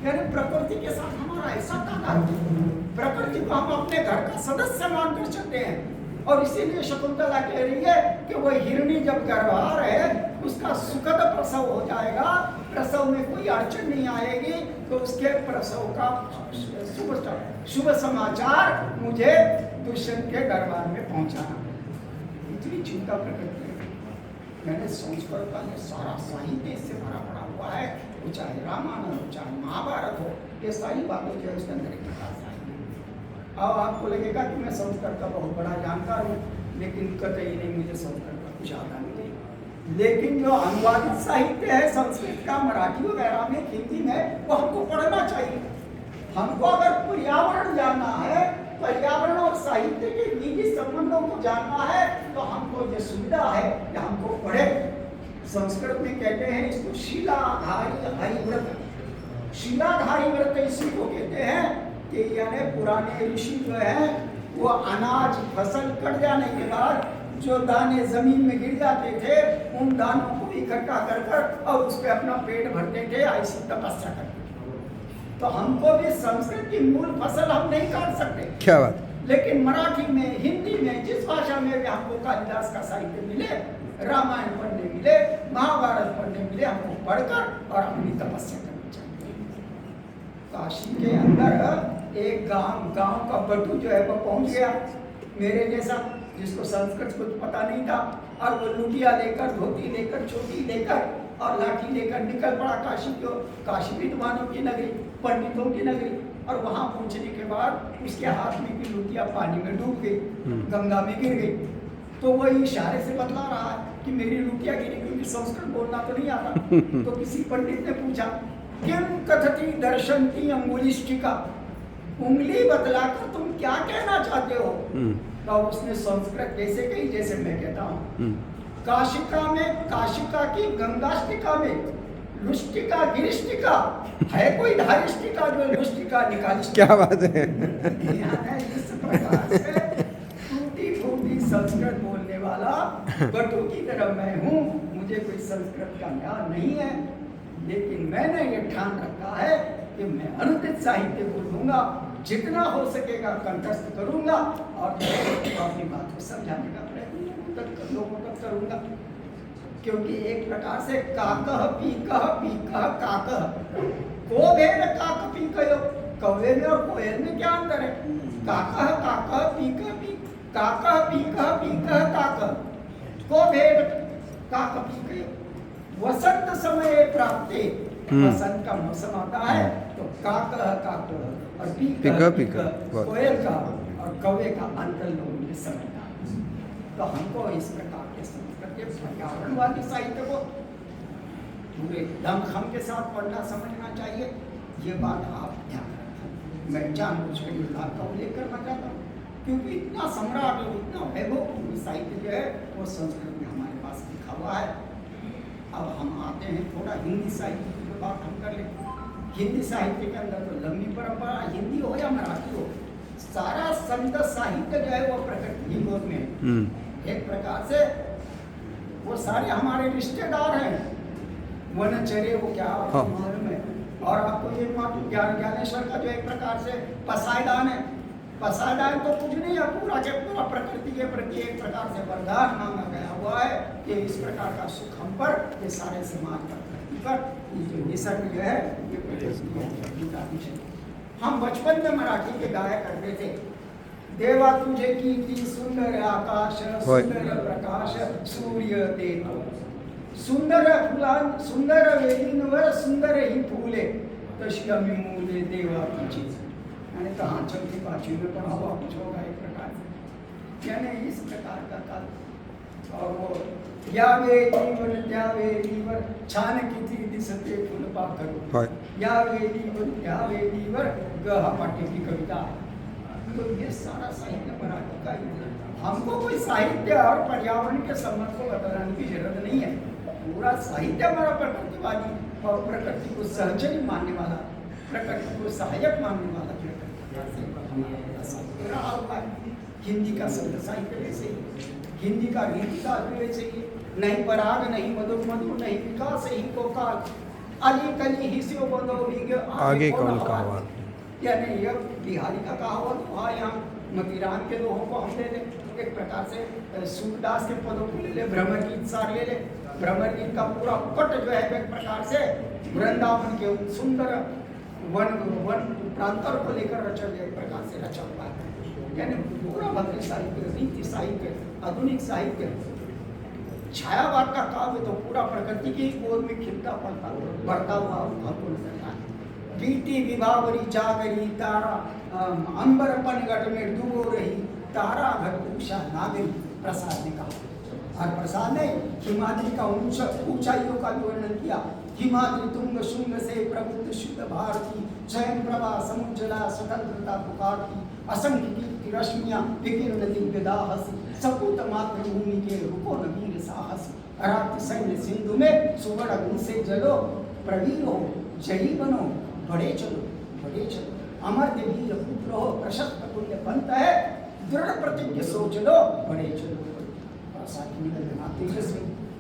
यानी प्रकृति के साथ हमारा ऐसा ताल्लुक है, प्रकृति को हम अपने घर का सदस्य मानकर चलते हैं। और इसीलिए शकुंतला कह रही है कि वो हिरणी जब गर्भार है उसका सुखद प्रसव हो जाएगा, प्रसव में कोई अड़चन नहीं आएगी, तो उसके प्रसव का शुभ समाचार मुझे दुष्यंत के दरबार में पहुंचाना। इतनी चिंता प्रकट है। मैंने संस्कृत का ये सारा साहित्य इससे भरा पड़ा हुआ है, वो चाहे रामायण हो चाहे महाभारत हो, ये सारी बातें जो है उसके अंदर एक प्रकार से। अब आपको लगेगा कि मैं संस्कृत का बहुत बड़ा जानकार हूँ, लेकिन कतई नहीं, मुझे संस्कृत का कुछ आता नहीं। लेकिन जो अनुवादित साहित्य है संस्कृत का मराठी वगैरह में, हिंदी में, वो हमको पढ़ना चाहिए। हमको अगर पर्यावरण जानना है, पर्यावरण और साहित्य के निजी संबंधों को जानना है, तो हमको ये सुविधा है कि हमको पढ़े। संस्कृत में कहते हैं इसको शिलाधारी हरिव्रत, शिलाधारी व्रत इसी को कहते हैं कि यानी पुराने ऋषि जो है वो अनाज फसल कट जाने के बाद जो दाने जमीन में गिर जाते थे, उन दानों को इकट्ठा कर कर और उस पर अपना पेट भरते थे, ऐसी तपस्या करते थे। तो हमको भी संस्कृत की मूल फसल हम नहीं काट सकते, क्या बात, लेकिन मराठी में, हिंदी में, जिस भाषा में भी हमको कालिदास का साहित्य मिले, रामायण पढ़ने मिले, महाभारत पढ़ने मिले, हमको पढ़कर और अपनी तपस्या करनी चाहिए। काशी के अंदर एक गांव का बटू जो है वो पहुंच गया, मेरे जैसा, जिसको संस्कृत कुछ पता नहीं था, और वो लुटिया लेकर, धोती लेकर, चोटी लेकर और लाठी लेकर निकल पड़ा काशी को। काशी विद्वानों की नगरी, पंडितों की नगरी। और वहां पहुंचने के बाद उसके हाथ में की लुटिया पानी में डूब गई, गंगा में गिर गई। तो वो इशारे से बतला रहा है कि मेरी लुटिया गिरी, क्योंकि संस्कृत बोलना तो नहीं आता। तो किसी पंडित ने पूछा, किम कथती दर्शनती अंगुलिष्टिका, उंगली बतलाकर तुम क्या कहना चाहते हो? तो उसने संस्कृत जैसे कही जैसे मैं कहता हूँ। काशिका में, काशिका की गंगाष्टिका में लुष्टिका गिरिष्टिका है, कोई धारिष्टिका जो लुष्टिका निकालिष्टिका। क्या बात है। इस प्रकार से टूटी फूटी संस्कृत बोलने वाला बटू की तरह मैं हूँ। मुझे कोई संस्कृत का ज्ञान नहीं है, लेकिन मैंने ये ठान रखा है कि मैं अनुदित साहित्य बोलूँगा, जितना हो सकेगा कंठस्थ करूँगा और अपनी बात को समझाने का प्रयत्न लोगों तक करूँगा। क्योंकि एक प्रकार से काकह पीकह काकह, को भेद काक पीकयो, कौवे में और कोयल में क्या अंतर है? काकह काकह पीकह काकह पीकह पीकह काकह, को भेद काक पीकयो। वसंत समय प्राप्ते, वसंत का मौसम आता है तो काक काक और पीक कोयल का और कौवे का अंतर लोगों ने समझा। तो हमको इस प्रकार के समझ करके पर्यावरणवादी साहित्य को पूरे दमखम के साथ पढ़ना समझना चाहिए। ये बात आप ध्यान रखें। मैं जानबूझकर ये बात का उल्लेख करना चाहता हूँ क्योंकि इतना सम्राट और इतना वैभवपूर्ण साहित्य जो है वो संस्कृत में हमारे पास लिखा हुआ है। अब हम आते हैं थोड़ा हिंदी साहित्य की बात हम कर लें। हिंदी साहित्य के अंदर तो लंबी परंपरा, हिंदी हो या मराठी हो, सारा संत साहित्य जो है वो प्रकृति की गोद में है। एक प्रकार से वो सारे हमारे रिश्तेदार हैं। वनचर्य वो क्या मालूम है। और आपको ये मालूम ज्ञानेश्वर का जो एक प्रकार से पसायदान है। पसायदान तो कुछ नहीं है, पूरा के पूरा प्रकृति के प्रति एक प्रकार से वरदान मांगा गया हुआ है कि इस प्रकार का सुख हम पर, ये सारे समाज पर ये जो निसर्ग जो है ये प्रकृति का विषय। हम बचपन में मराठी के गाया करते थे। देवा तुझे कीर्ति सुंदर आकाश, सुंदर प्रकाश सूर्य देव, सुंदर फुलां सुंदर वेलींवर सुंदर ही फुले तशी आम्ही मुले देवा तुझी। आणि कहा चौथी पाचवी में पढ़ा हुआ कुछ होगा एक प्रकार से, यानी इस प्रकार का काल। और वो या वेलीवर त्या वेलीवर छान किती दिसते फुलपाखरू, या वेलीवर गहा पाटी की कविता। तो ये सारा साहित्य मराठी का ही है। हमको कोई साहित्य और पर्यावरण के संबंध को बताने की जरूरत नहीं है। पूरा साहित्य हमारा प्रकृतिवादी और प्रकृति को सहचरी मानने वाला, प्रकृति को सहायक मानने वाला रहा हुआ है। हिंदी का संत साहित्य वैसे ही, हिंदी का रीति का वैसे ही, नहीं पराग नहीं मधु मधु नहीं विकास ही को काल, अली कली ही से बंदो आगे कौन कहावत, यानी यह बिहारी का कहावत हुआ। यहाँ मतीराम के दोहों को हम ले ले, एक प्रकार से सूरदास के पदों को ले ले, भ्रमर गीत सार ले ले। भ्रमर गीत का पूरा पट जो है एक प्रकार से वृंदावन के सुंदर वन प्रांतर को लेकर रचा गया, एक प्रकार से रचा हुआ है। यानी पूरा भक्ति साहित्य, रीति साहित्य, आधुनिक साहित्य, छायावाद का काव्य तो पूरा प्रकृति की गोद में खिलता पड़ता बढ़ता हुआ हमको नजर आता है। बीती विभावरी जागरी तारा, अंबर पनघट में डूबो रही तारा, घट उषा नागरी, प्रसाद ने कहा। और प्रसाद ने हिमाद्री का ऊंचाइयों का वर्णन किया। हिमाद्री तुंग शुंग से प्रबुद्ध शुद्ध भारती, स्वयं प्रभा समुज्जला स्वतंत्रता पुकारती, असंख्य कीर्ति रश्मियां विकीर्ण दिव्य दाहसी, सपूत मातृभूमि के रुको न वीर साहसी, अरात सैन्य सिंधु में सुवर्ण गुण से जलो, प्रवीर हो जयी बनो बड़े चलो बड़े चलो, अमर वीर पुत्र हो प्रशस्त पुण्य पंथ है, दृढ़ प्रतिज्ञ सोच लो बड़े चलो।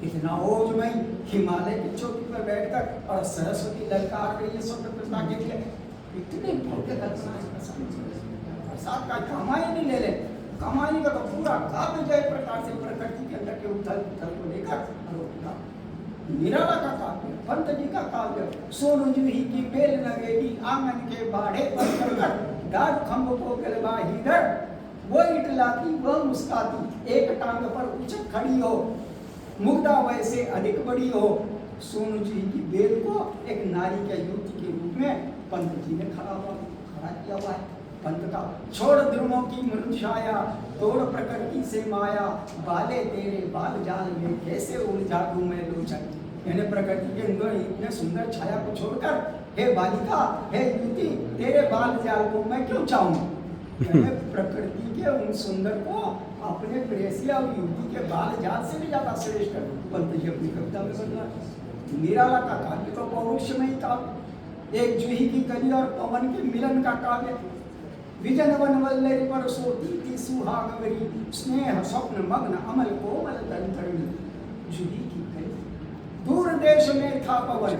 इतना ओजमय हिमालय की चोटी पर बैठकर और सरस्वती ललकार रही है स्वतंत्रता के लिए, इतने भव्य कल्पना प्रसाद का कमाई ले ले, कमाई का तो पूरा काव्य जय प्रकार से प्रकृति के अंदर के उथल पुथल को लेकर निराला का काव्य, पंत जी का काव्य, सोनू जूही की बेल नवेली आंगन के बाढ़े पर कर डाल खम्भ को गलबा हीधर, वो इटलाती वह मुस्काती, एक टांग पर उछक खड़ी हो, मुग्धा वैसे अधिक बड़ी हो। सोनू जी की बेल को एक नारी के युवती के रूप में पंत जी ने खड़ा किया हुआ है। पंत का छोड़ ध्रुवों की मृदु छाया, तोड़ प्रकृति से माया, बाले तेरे बाल जाल में कैसे उलझा दूं मैं लोचन। यानी प्रकृति के अंदर इतने सुंदर छाया को छोड़कर, हे बालिका हे युवती, तेरे बाल जाल को मैं क्यों चाहूं। प्रकृति के उन सुंदर को अपने प्रेयसी और युवती के बाल जाल से भी ज्यादा श्रेष्ठ पंत जी अपनी कविता में बदला। निराला का काव्य तो पौरुषमयी काव्य, एक जूही की कली और पवन के मिलन का काव्य, विजन वन वल्लरी पर सोती थी सुहागवरी, स्नेह स्वप्न मग्न अमल कोमल तंतरणी। जूही की कली, दूर देश में था पवन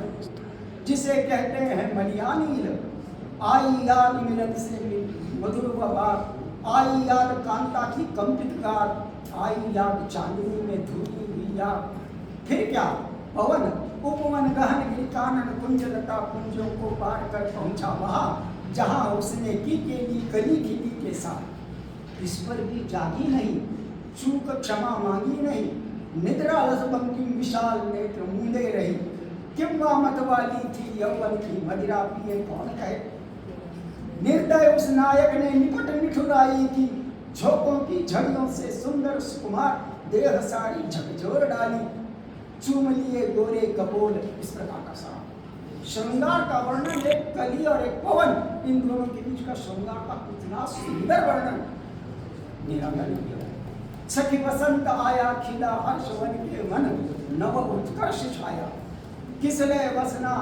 जिसे कहते हैं मलियानील, आई याद मिलन से मधुर बात, आई याद कांता की कंपित गात, आई याद चांदनी में धुली हुई याद। फिर क्या पवन उपवन गहन गिर कानन कुंज लता कुंजों को पार कर पहुंचा वहां जहां उसने की केली कली खिली के साथ। इस पर भी जागी नहीं, चूक क्षमा मांगी नहीं, निद्रालस बंकिम विशाल नेत्र मूंदे रही, किंवा मत वाली थी यौवन की मदिरा पिए कौन कहे। निर्दय उस नायक ने निपट निठुराई की, झोंकों की झड़ियों से सुंदर सुकुमार देह सारी झकझोर डाली। चूम लिए गोरे कपोल, इस प्रकार का सारा श्रृंगार का वर्णन, एक कली और एक पवन, इन दोनों के बीच का श्रृंगार का इतना सुंदर वर्णन निराला ने किया। सखी बसंत आया खिला हर्षवन के मन, नव उत्कर्ष छाया। किसले वसना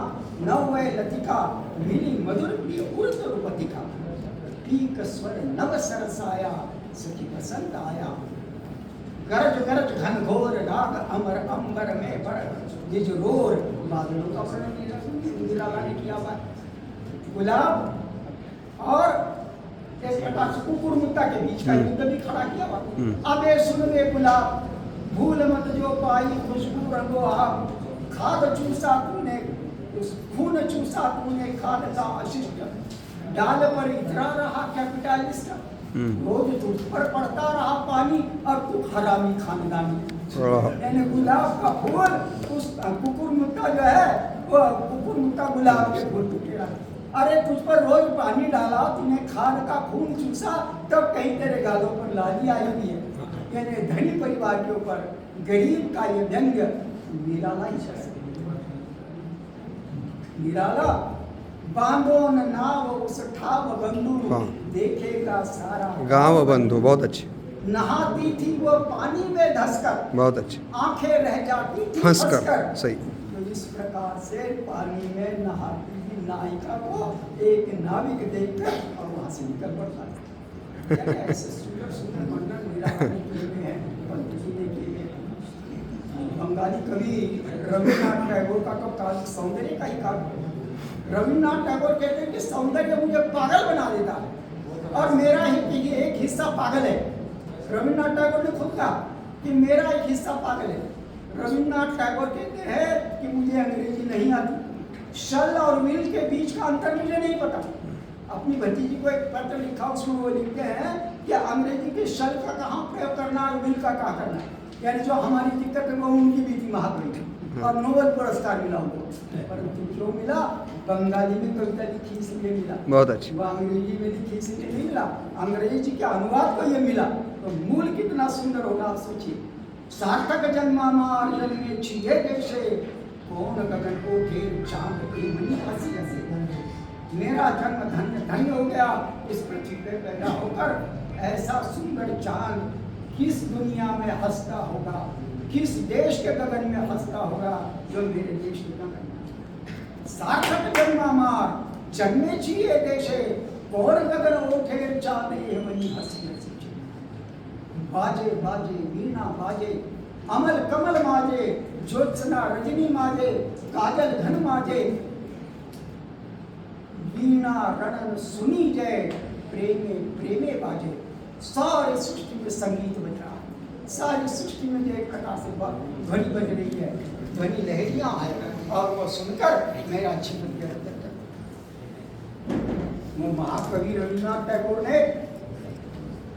नव लतिका, मिली मधुर प्रिय उर्त रूपतिका। पीक स्वर नव सरसाया, सखी बसंत आया। गरज गरज घनघोर राग अमर अंबर में बड़ निजरोर, बादलों का वर्णन निराला ने किया हुआ। गुलाब और एक प्रकार से कुकुर मुत्ता के बीच का युद्ध भी खड़ा किया हुआ। अबे सुन वे गुलाब, भूल मत जो पाई खुशबू रंगो आप। खाद चूसा तूने, उस खून चूसा तूने खाद का अशिष्ट। डाल पर इतरा रहा कैपिटलिस्ट, रोज तुझ पर पड़ता रहा पानी और तू हरामी खानदानी। यानी गुलाब का फूल, उस कुकुर मुत्ता जो है वो कुकुर मुत्ता गुलाब के फूल टूटे रहा। अरे तुझ पर रोज पानी डाला, तूने खाद का खून चूसा, तब कहीं तेरे गालों पर लाली आई हुई है। यानी धनी परिवार के ऊपर गरीब का ये व्यंग्य निराला ही है। निराला बांधो न नाव उस ठाव बंधु, देखेगा सारा गांव बंधु, बहुत अच्छे। नहाती थी वो पानी में धसकर, बहुत अच्छे। आंखें रह जाती थी फंसकर, सही। तो इस प्रकार से पानी में नहाती थी नायिका को एक नाविक देखकर और वहां से निकल पड़ता है। ऐसे सुंदर सुंदर वर्णन निराला ने किए हुए हैं, पंत जी ने किए हैं। बंगाली कवि रविन्द्रनाथ टैगोर का तो काव्य सौंदर्य का ही काव्य। रविन्द्रनाथ टैगोर कहते हैं कि सौंदर्य मुझे पागल बना देता है और मेरा ही ये एक हिस्सा पागल है। रविन्द्रनाथ टैगोर ने खुद कहा कि मेरा एक हिस्सा पागल है। रविन्द्रनाथ टैगोर कहते हैं कि मुझे अंग्रेजी नहीं आती, शल और विल के बीच का अंतर मुझे नहीं पता। अपनी भतीजी को एक पत्र लिखा, उसमें वो लिखते हैं कि अंग्रेजी के शल का कहाँ प्रयोग करना और विल का कहाँ करना है। यानी जो हमारी दिक्कत है वो उनकी भी थी महाकवि, और नोबेल पुरस्कार मिला उनको। परंतु क्यों मिला? बंगाली में कविता लिखी इसलिए मिला, बहुत अच्छी। वो अंग्रेजी में लिखी इसलिए नहीं मिला, अंग्रेजी के अनुवाद को ये मिला। तो मूल कितना सुंदर होगा आप सोचिए। सार्थक जन्मामार जन्मे छिए देशे, कौन गगन को घेर चांद की मनी हंसी हंसी। मेरा जन्म धन्य धन्य हो गया इस पृथ्वी पे पैदा होकर। ऐसा सुंदर चांद किस दुनिया में हंसता होगा, किस देश के गगन में हंसता होगा जो मेरे देश के गगन में। सार्थक जन्मामार जन्मे छिए देशे, कौन गगन ओठे चांद ये मनी हंसी हंसी। बाजे बाजे वीणा बाजे, अमल कमल माजे, ज्योत्सना रजनी माजे, काजल घन माजे। वीणा रणन सुनी जय, प्रेमे प्रेमे बाजे। सारी सृष्टि में संगीत बज रहा है, सारी सृष्टि में जो एक प्रकार से ध्वनि बज रही है, ध्वनि लहरियां हैं और वो सुनकर मेरा जीवन व्यर्थ है। वो महाकवि रविन्द्रनाथ टैगोर ने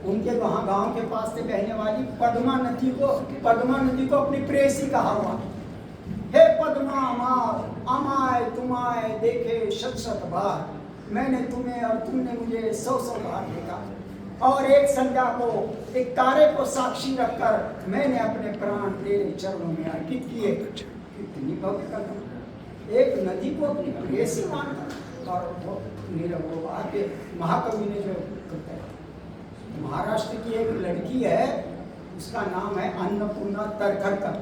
उनके वहां गांव के पास से बहने वाली पद्मा नदी को अपनी प्रेयसी कहा हुआ। हे पद्मा माँ, अमाय तुमाय देखे शत शत बार, मैंने तुम्हें और तुमने मुझे 100 बार देखा। और एक संध्या को, एक तारे को साक्षी रखकर मैंने अपने प्राण तेरे चरणों में अर्पित किए। कितनी भव्य कदम। एक नदी को अपनी प्रेयसी मानकर, और वो नीरव आके महाकवि ने जो करता है। महाराष्ट्र की एक लड़की है, उसका नाम है अन्नपूर्णा तरखड़कर।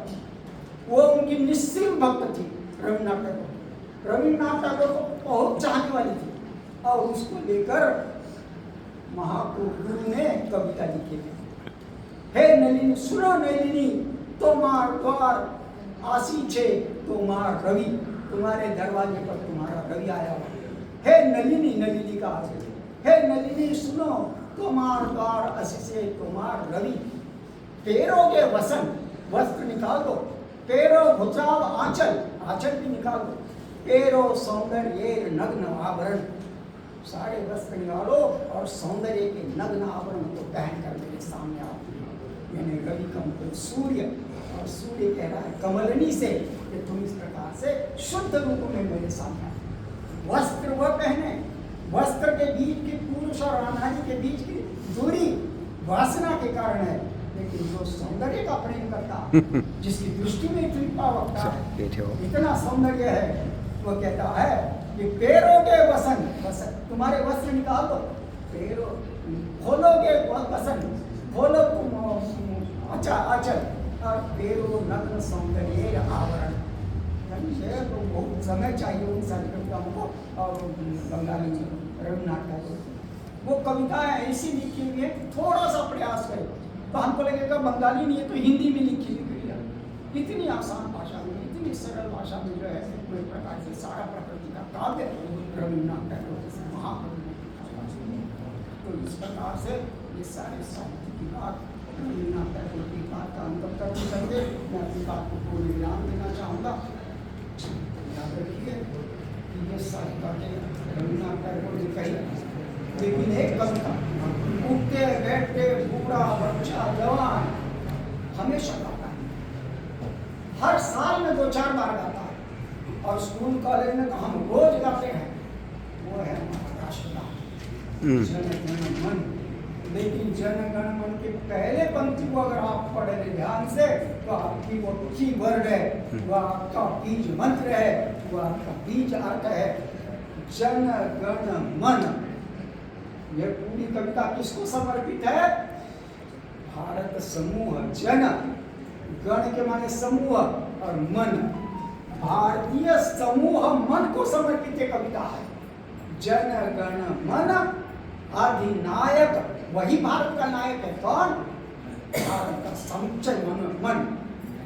वो उनकी निस्सीम भक्त थी रविन्द्रनाथ टैगोर। रविन्द्रनाथ टैगोर को बहुत चाहने वाली थी और उसको लेकर महापुरुष ने कविता लिखी। हे नलिनी सुनो नलिनी, तोमार द्वार आसी छे तोमार रवि, तुम्हारे दरवाजे पर तुम्हारा रवि आया हुआ। हे नलिनी, नलिनी का आगे, हे नलिनी सुनो, तोमार द्वार आसी से तोमार रवि। पेरोगे वसन, वस्त्र निकाल दो। पेरो भुजाव आंचल, आंचल भी निकाल दो। पेरो सौंदर्य नग्न आवरण, सारे वस्त्र निकालो और सौंदर्य के नग्न आवरण को पहन कर मेरे सामने आओ। यानी रवि का मतलब सूर्य, और सूर्य कह रहा है कमलनी से कि तुम इस प्रकार से शुद्ध रूप में मेरे सामने आओ। वस्त्र वह पहने, वस्त्र के बीच की पुरुष और नारी के बीच की दूरी वासना के कारण है, लेकिन जो सौंदर्य का प्रेम करता है, जिसकी दृष्टि में इतनी पावकता है, इतना सौंदर्य है, वो कहता है कि पैरों के वसन, वसन तुम्हारे वस्त्र निकाल दो, पैरों खोलोगे वसन, खोलो तुम आचल, और पैरों नग्न सौंदर्य आवरण। तो बहुत समय चाहिए उन सारी कविताओं को। और बंगाली में रविन्द्रनाथ टैगोर वो कविताएं ऐसी लिखी हुई है, थोड़ा सा प्रयास करें तो हमको लगेगा बंगाली नहीं है तो हिंदी में लिखी हुई है। इतनी आसान भाषा में, इतनी सरल भाषा में जो है कोई प्रकार से सारा प्रकृति का काव्य रविन्द्रनाथ टैगोर जैसे महाकवि। तो इस प्रकार से ये सारे साहित्य की बात रविन्द्रनाथ टैगोर की बात का अंत करते करते मैं अपनी बात को पूर्ण विराम देना चाहूँगा। याद रखिए कि ये सारी बातें रविन्द्रनाथ टैगोर ने कही, लेकिन एक कविता उठते बैठते बूढ़ा बच्चा जवान हमेशा गाता है, हर साल में 2-4 बार गाता है, और स्कूल कॉलेज में तो हम रोज गाते हैं। वो है हमारा राष्ट्रगान जन गण मन। लेकिन जन गण मन के पहले पंक्ति को अगर आप पढ़ ले ध्यान से तो आपकी वो की वर्ड है, वह आपका बीज मंत्र है, वह आपका बीज अर्थ है जन गण मन। यह पूरी कविता किसको समर्पित है? भारत समूह, जन गण के माने समूह और मन, भारतीय समूह मन को समर्पित ये कविता है। जन गण मन अधिनायक, वही भारत का नायक है। कौन? भारत का समुच्चय मन,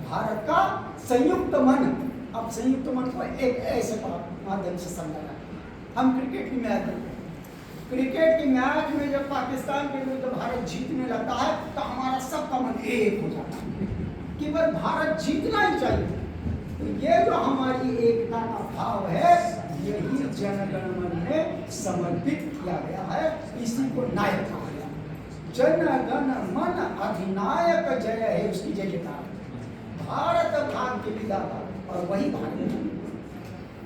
भारत का संयुक्त मन। अब संयुक्त मन को एक ऐसे माध्यम से समझाना, हम क्रिकेट की मैच देखते हैं, क्रिकेट की मैच में जब पाकिस्तान के विरुद्ध भारत जीतने लगता है तो हमारा सबका मन एक हो जाता है कि बस भारत जीतना ही चाहिए। तो ये जो हमारी एकता का भाव है, यही जनगण मन में समर्पित किया गया है, इसी को नायक कहा गया। जनगण मन अधिनायक जय है, उसकी जय जयकार, भारत भाग के विधाता, और वही भारत,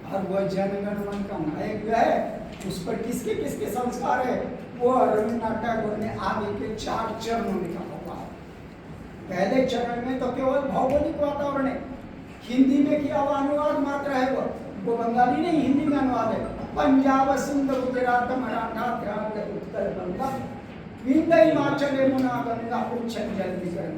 और वह जनगण मन का नायक जो है उस पर किसके किसके संस्कार है, वो रविन्द्रनाथ टैगोर ने आगे के 4 चरणों में कहा हुआ है। पहले चरण में तो केवल भौगोलिक वातावरण है, हिंदी में किया हुआ अनुवाद मात्र है, वो बंगाली नहीं, हिंदी में अनुवाद है। पंजाब सिंध गुजरात मराठा द्राविड़ उत्तर बंगा विंध्य हिमाचल यमुना गंगा उच्छल जल विकरण,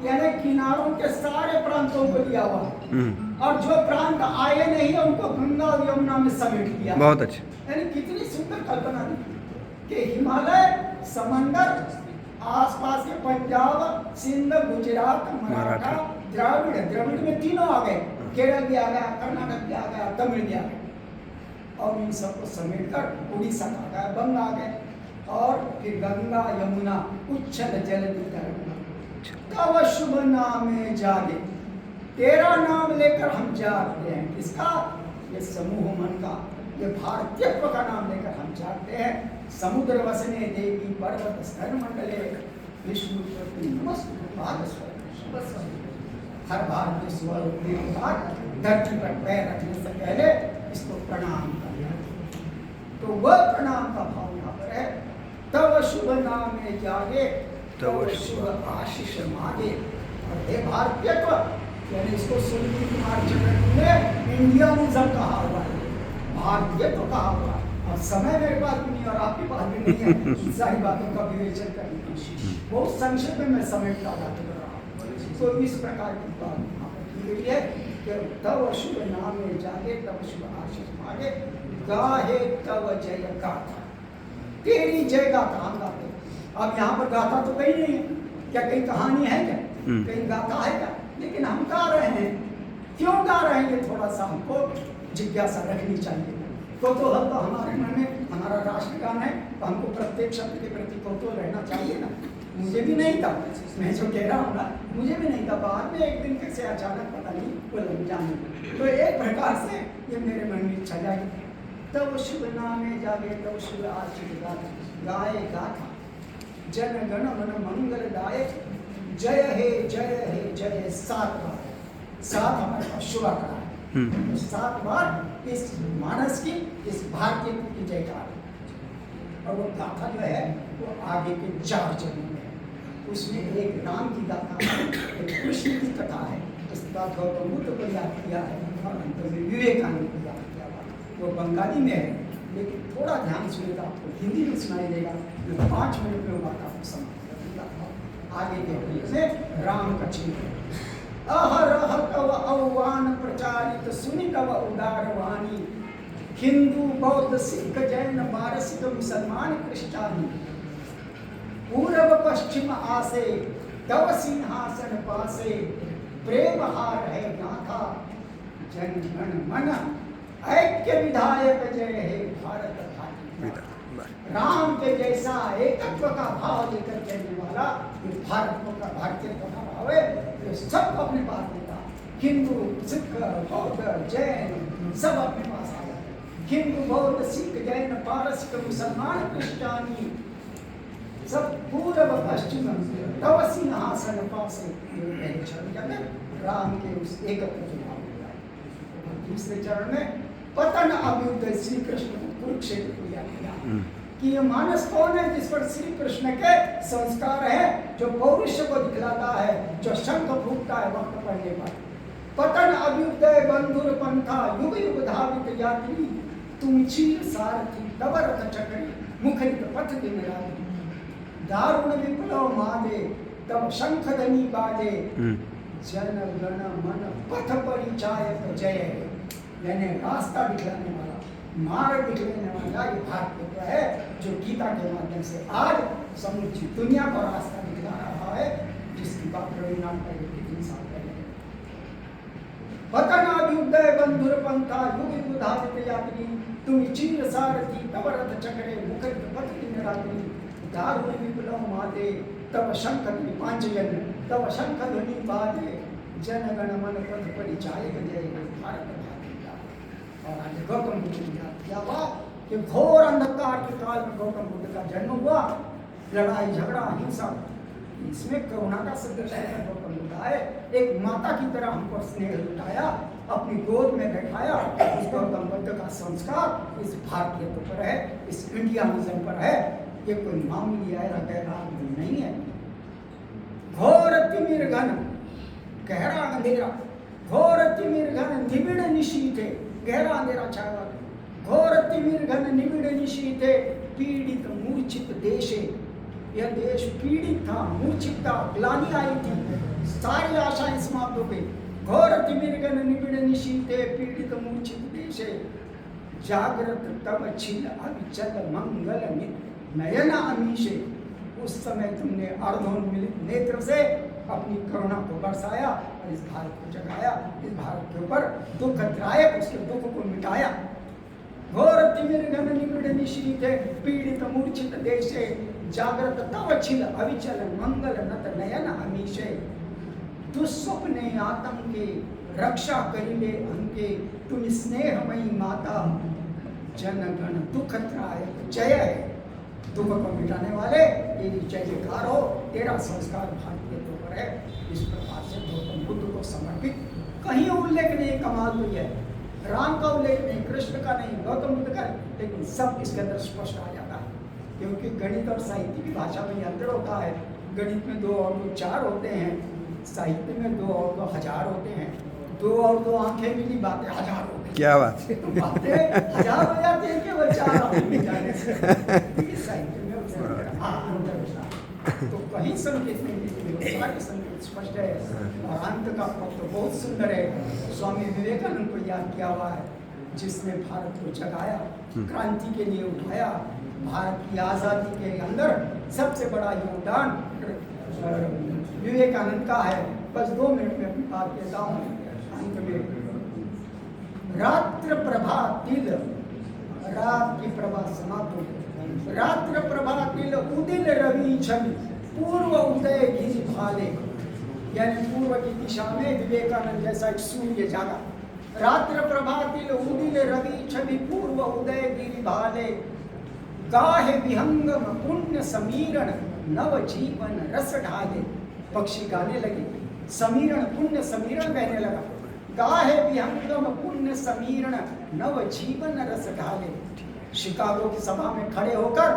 यानी किनारों के सारे प्रांतों को लिया हुआ है, और जो प्रांत आए नहीं है उनको गंगा और यमुना में समेट दिया। बहुत अच्छे। यानी कितनी सुंदर कल्पना दी कि हिमालय, समंदर, आसपास के पंजाब, सिंध, गुजरात, मराठा, द्रविड़ में तीनों आ गए, केरल भी आ गया, कर्नाटक भी आ गया, तमिल भी आ गया, और इन सबको समेट कर उड़ीसा आ गया, बंग आ गए, और फिर गंगा यमुना उच्छल जल वितरण। तव शुभ नाम जागे, तेरा नाम लेकर हम जागते हैं। किसका? ये समूह मन का, ये भारतीयत्व का नाम लेकर हम जागते हैं। समुद्र वसने देवी पर्वत स्थल मंडले विष्णु हर भारतीय स्वर धरती पर पैर रखने से पहले इसको प्रणाम करना, तो वह प्रणाम का भाव यहाँ पर है। तव शुभ नाम में जागे, तव शुभ आशीष मांगे। और हे भारतीयत्व, यानी इसको सुनील कुमार चटर्जी ने इंडियनिज्म कहा हुआ है, भारतीयत्व कहा हुआ है। और समय मेरे पास भी नहीं और आपके पास भी नहीं है सारी बातों का विवेचन करने की, बहुत संक्षेप में मैं समेटता बातें कर रहा हूँ। तो इस प्रकार की बात यहाँ पर की गई है कि तव शुभ नाम में जागे, तव शुभ आशीष मांगे, गाहे तव जय गाथा, तेरी जय गाथा हम गाते। अब यहाँ पर गाथा तो कहीं नहीं है, क्या कहीं कहानी है क्या, कहीं गाथा है क्या, लेकिन हम गा रहे हैं। क्यों गा रहे हैं, ये थोड़ा सा हमको जिज्ञासा रखनी चाहिए। कौतूहल तो हमारे मन में, हमारा राष्ट्रगान है तो हमको प्रत्येक शब्द के प्रति कौतूहल रहना चाहिए ना। मुझे भी नहीं था, मैं जो कह रहा हूँ ना, मुझे भी नहीं था, बाद में एक दिन कैसे अचानक पता नहीं वो लग जाने, तो एक प्रकार से ये मेरे मन में इच्छा जागी। तब शुभ नामे जागे, तब शुभ आशीष गाए गाथा, जन गण मन मंगल दायक, जय हे जय 7 बार। 7 हमारे पास शुभ आंकड़ा है। तो 7 बार इस मानस की, इस भारतीय की जयकार है। और वो गाथा जो है वो आगे के 4 चरणों में है। उसमें एक राम की गाथा है, एक कृष्ण की कथा है, इसके बाद गौतम बुद्ध को याद किया है और अंत में विवेकानंद को याद किया हुआ। वो बंगाली में है, लेकिन थोड़ा ध्यान सुनेगा आपको हिंदी में सुनाई देगा। 5 मिनट में बात आपको समझ जाएगा। आगे के में राम का चिन्ह अहरह तव आह्वान प्रचारित सुनि तव उदार वाणी। हिंदू बौद्ध सिख जैन पारसिक मुसलमान क्रिश्चियन पूर्व पश्चिम आसे तव सिंहासन पासे। प्रेम हार है गाथा जन गण मन ऐक्य विधायक जय हे भारत भाती। राम के जैसा एकत्व का भाव लेकर चलने वाला ये भारत का भारतीयत्व का भाव है, ये सब अपने पास लेता। हिंदू सिख बौद्ध जैन सब अपने पास आ जाते। हिंदू बौद्ध सिख जैन पारसिक मुसलमान क्रिश्चियनी सब पूर्व पश्चिम तव सिंहासन पासे। राम के उस एकत्व के भाव लेता है। दूसरे चरण में पतन अभ्युदय श्री कृष्ण को कुरुक्षेत्र को याद किया कि ये मानस कौन है जिस पर श्री कृष्ण के संस्कार है, जो पौरुष को दिखलाता है, जो शंख फूंकता है वक्त पड़ने पर। पतन अभ्युदय बंधुर पंथा युग युग धावित यात्री। तुम चीर सारथी तब रथ चक्री मुखरित पथ दिन रात्रि। दारुण विप्लव मादे तब शंख ध्वनि बाजे। जन गण मन पथ परिचायक जय। यानी रास्ता दिखलाने वाला, मार्ग दिखलाने वाला ये भारतीय है, जो गीता के माध्यम से आज समूची दुनिया को रास्ता दिखला रहा है, जिसकी बात रविनाम का 3 साल पहले। पतनाभ्युदय बंधुर पंथा युग युग धावित यात्री। तुम चीर सारथी तब रथ चक्रे मुखरित पथ दिन रात्रि। दारुण विप्लव मादे तब शंख ध्वनि पांचजन तब शंख ध्वनि बाजे। जन गण मन पथ परिचायक जय हे भारत भाती। और आगे गौतम बुद्ध की याद किया हुआ कि घोर अंधकार के काल में गौतम बुद्ध का जन्म हुआ। लड़ाई झगड़ा हिंसा, इसमें करुणा का संदेश है। गौतम बुद्ध आए, एक माता की तरह हमको स्नेह लुटाया, अपनी गोद में बैठाया। इस गौतम बुद्ध का संस्कार इस भारतीयत्व पर है, इस इंडियानिज्म पर है। ये कोई मामूली आया गहरा नहीं है। घोर तिमिर घन गहरा अंधेरा, घोर तिमिर घन निबिड़ निशीथे। गहरा अंधेरा छाया, घोर तिमिर घन निबिड़ निशीथे। पीड़ित मूर्छित देशे, यह देश पीड़ित था, मूर्छित था, ग्लानि आई थी, सारी आशाएं समाप्त हो गई। घोर तिमिर घन निबिड़ निशीथे पीड़ित मूर्छित देशे। जागृत तब छिल अविचल मंगल नयन अमीशे। उस समय तुमने अर्धोन्मिलित नेत्र से अपनी करुणा को बरसाया और इस भारत को जगाया, इस भारत के ऊपर दुखदायक उसके दुख को मिटाया। घोर तिमिर घन निबिड़ निशीथे पीड़ित मूर्छित देशे। जागृत तव छिल अविचल मंगल नत नयन अमीशे। दुस्वप्ने आतंके रक्षा करिले अंके। तुम स्नेहमयी माता जन गण दुखत्रायक जय है। दुख को मिटाने वाले तेरी जयकार हो, तेरा संस्कार भारतीय पर है। इस प्रकार से गौतम बुद्ध को समर्पित कहीं उल्लेख नहीं। कमाल तो यह है, राम का उल्लेख नहीं, कृष्ण का नहीं, गौतम बुद्ध का, लेकिन सब इसके अंदर स्पष्ट आ जाता है। क्योंकि गणित और साहित्य की भाषा में अंतर होता है। गणित में 2 और 2 4 होते हैं, साहित्य में 2 और 2 1000 होते हैं। 2 और 2 आंखें मिली, बातें 1000 हो गई। क्या बात, बातें 1000 हो जाती है, केवल 4 आंखें मिल जाने से। साहित्य में तो कहीं संकेत नहीं मिलते, सारे संकेत स्पष्ट है। और अंत का पद तो बहुत सुंदर है। स्वामी विवेकानंद को याद किया हुआ है, जिसने भारत को जगाया, क्रांति के लिए उठाया। भारत की आज़ादी के अंदर सबसे बड़ा योगदान विवेकानंद का है। बस 2 मिनट में अपनी बात कहता हूँ। अंत में रात्र प्रभा तिल, रात की प्रभा समाप्त हो गई। रात्र प्रभा तिल उदिल रवि छवि पूर्व उदय गिरि भाले। यानी पूर्व की दिशा में विवेकानंद जैसा एक सूर्य जागा। रात्र प्रभा तिल उदिल रवि छवि पूर्व उदय गिरि भाले। गाहे विहंगम पुण्य समीरण नव जीवन रस ढाले। पक्षी गाने लगे, समीरण पुण्य समीरण बहने लगा। गाहे विहंगम पुण्य समीरण नव जीवन रस ढाले। शिकागो की सभा में खड़े होकर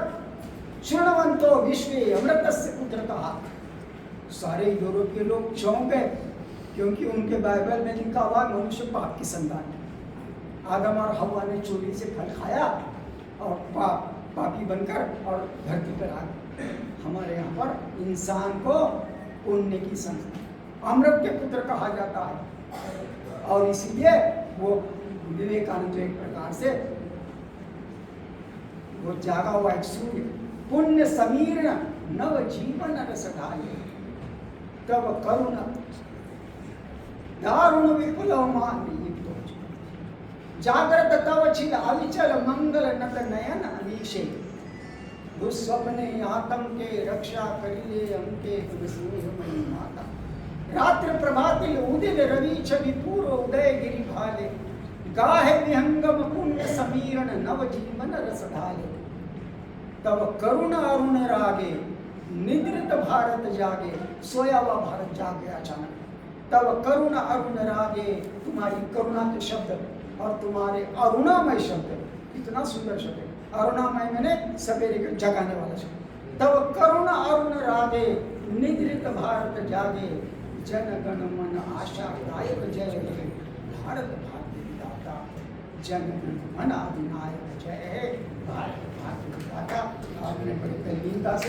शृण्वन्तो विश्वे अमृतस्य पुत्रतः, सारे यूरोपीय लोग चौंक गए, क्योंकि उनके बाइबल में लिखा हुआ मनुष्य पाप की संतान है। आदम और हव्वा ने चोरी से फल खाया और पापी बनकर और धरती पर आ गए। हमारे यहाँ पर इंसान को पुण्य की संतान, अमृत के पुत्र कहा जाता है। और इसीलिए वो विवेकानंद एक प्रकार से वो जागा हुआ एक सूर्य, पुण्य समीर नव जीवन रस ढाले, तब करुण दारुण विपुल मान लिप्त, जागृत तव छिल अविचल मंगल नत नयन अमीशे, दुस्वप्ने आतंके रक्षा करिले अंके स्नेहमयी माता। रात्रि प्रभातिल उदित रवि छवि पूर्व उदय गिरि भाले, गाहे विहंगम पुण्य समीरण नव जीवन रस ढाले, तब करुण अरुण रागे निद्रित भारत जागे। सोया हुआ भारत जाग गया अचानक। तब करुण अरुण रागे, तुम्हारी करुणा के शब्द और तुम्हारे अरुणामय शब्द, इतना सुंदर शब्द है। अरुणामय मैंने सवेरे को जगाने वाला शब्द। तब करुण अरुण रागे निद्रित भारत जागे, जन गण मन आशा दायक जय हे, भारत भाग्य विधाता, जन गण मन अधिनायक जय हे, भारत भाग्य विधाता। आपने बड़ी तल्लीनता से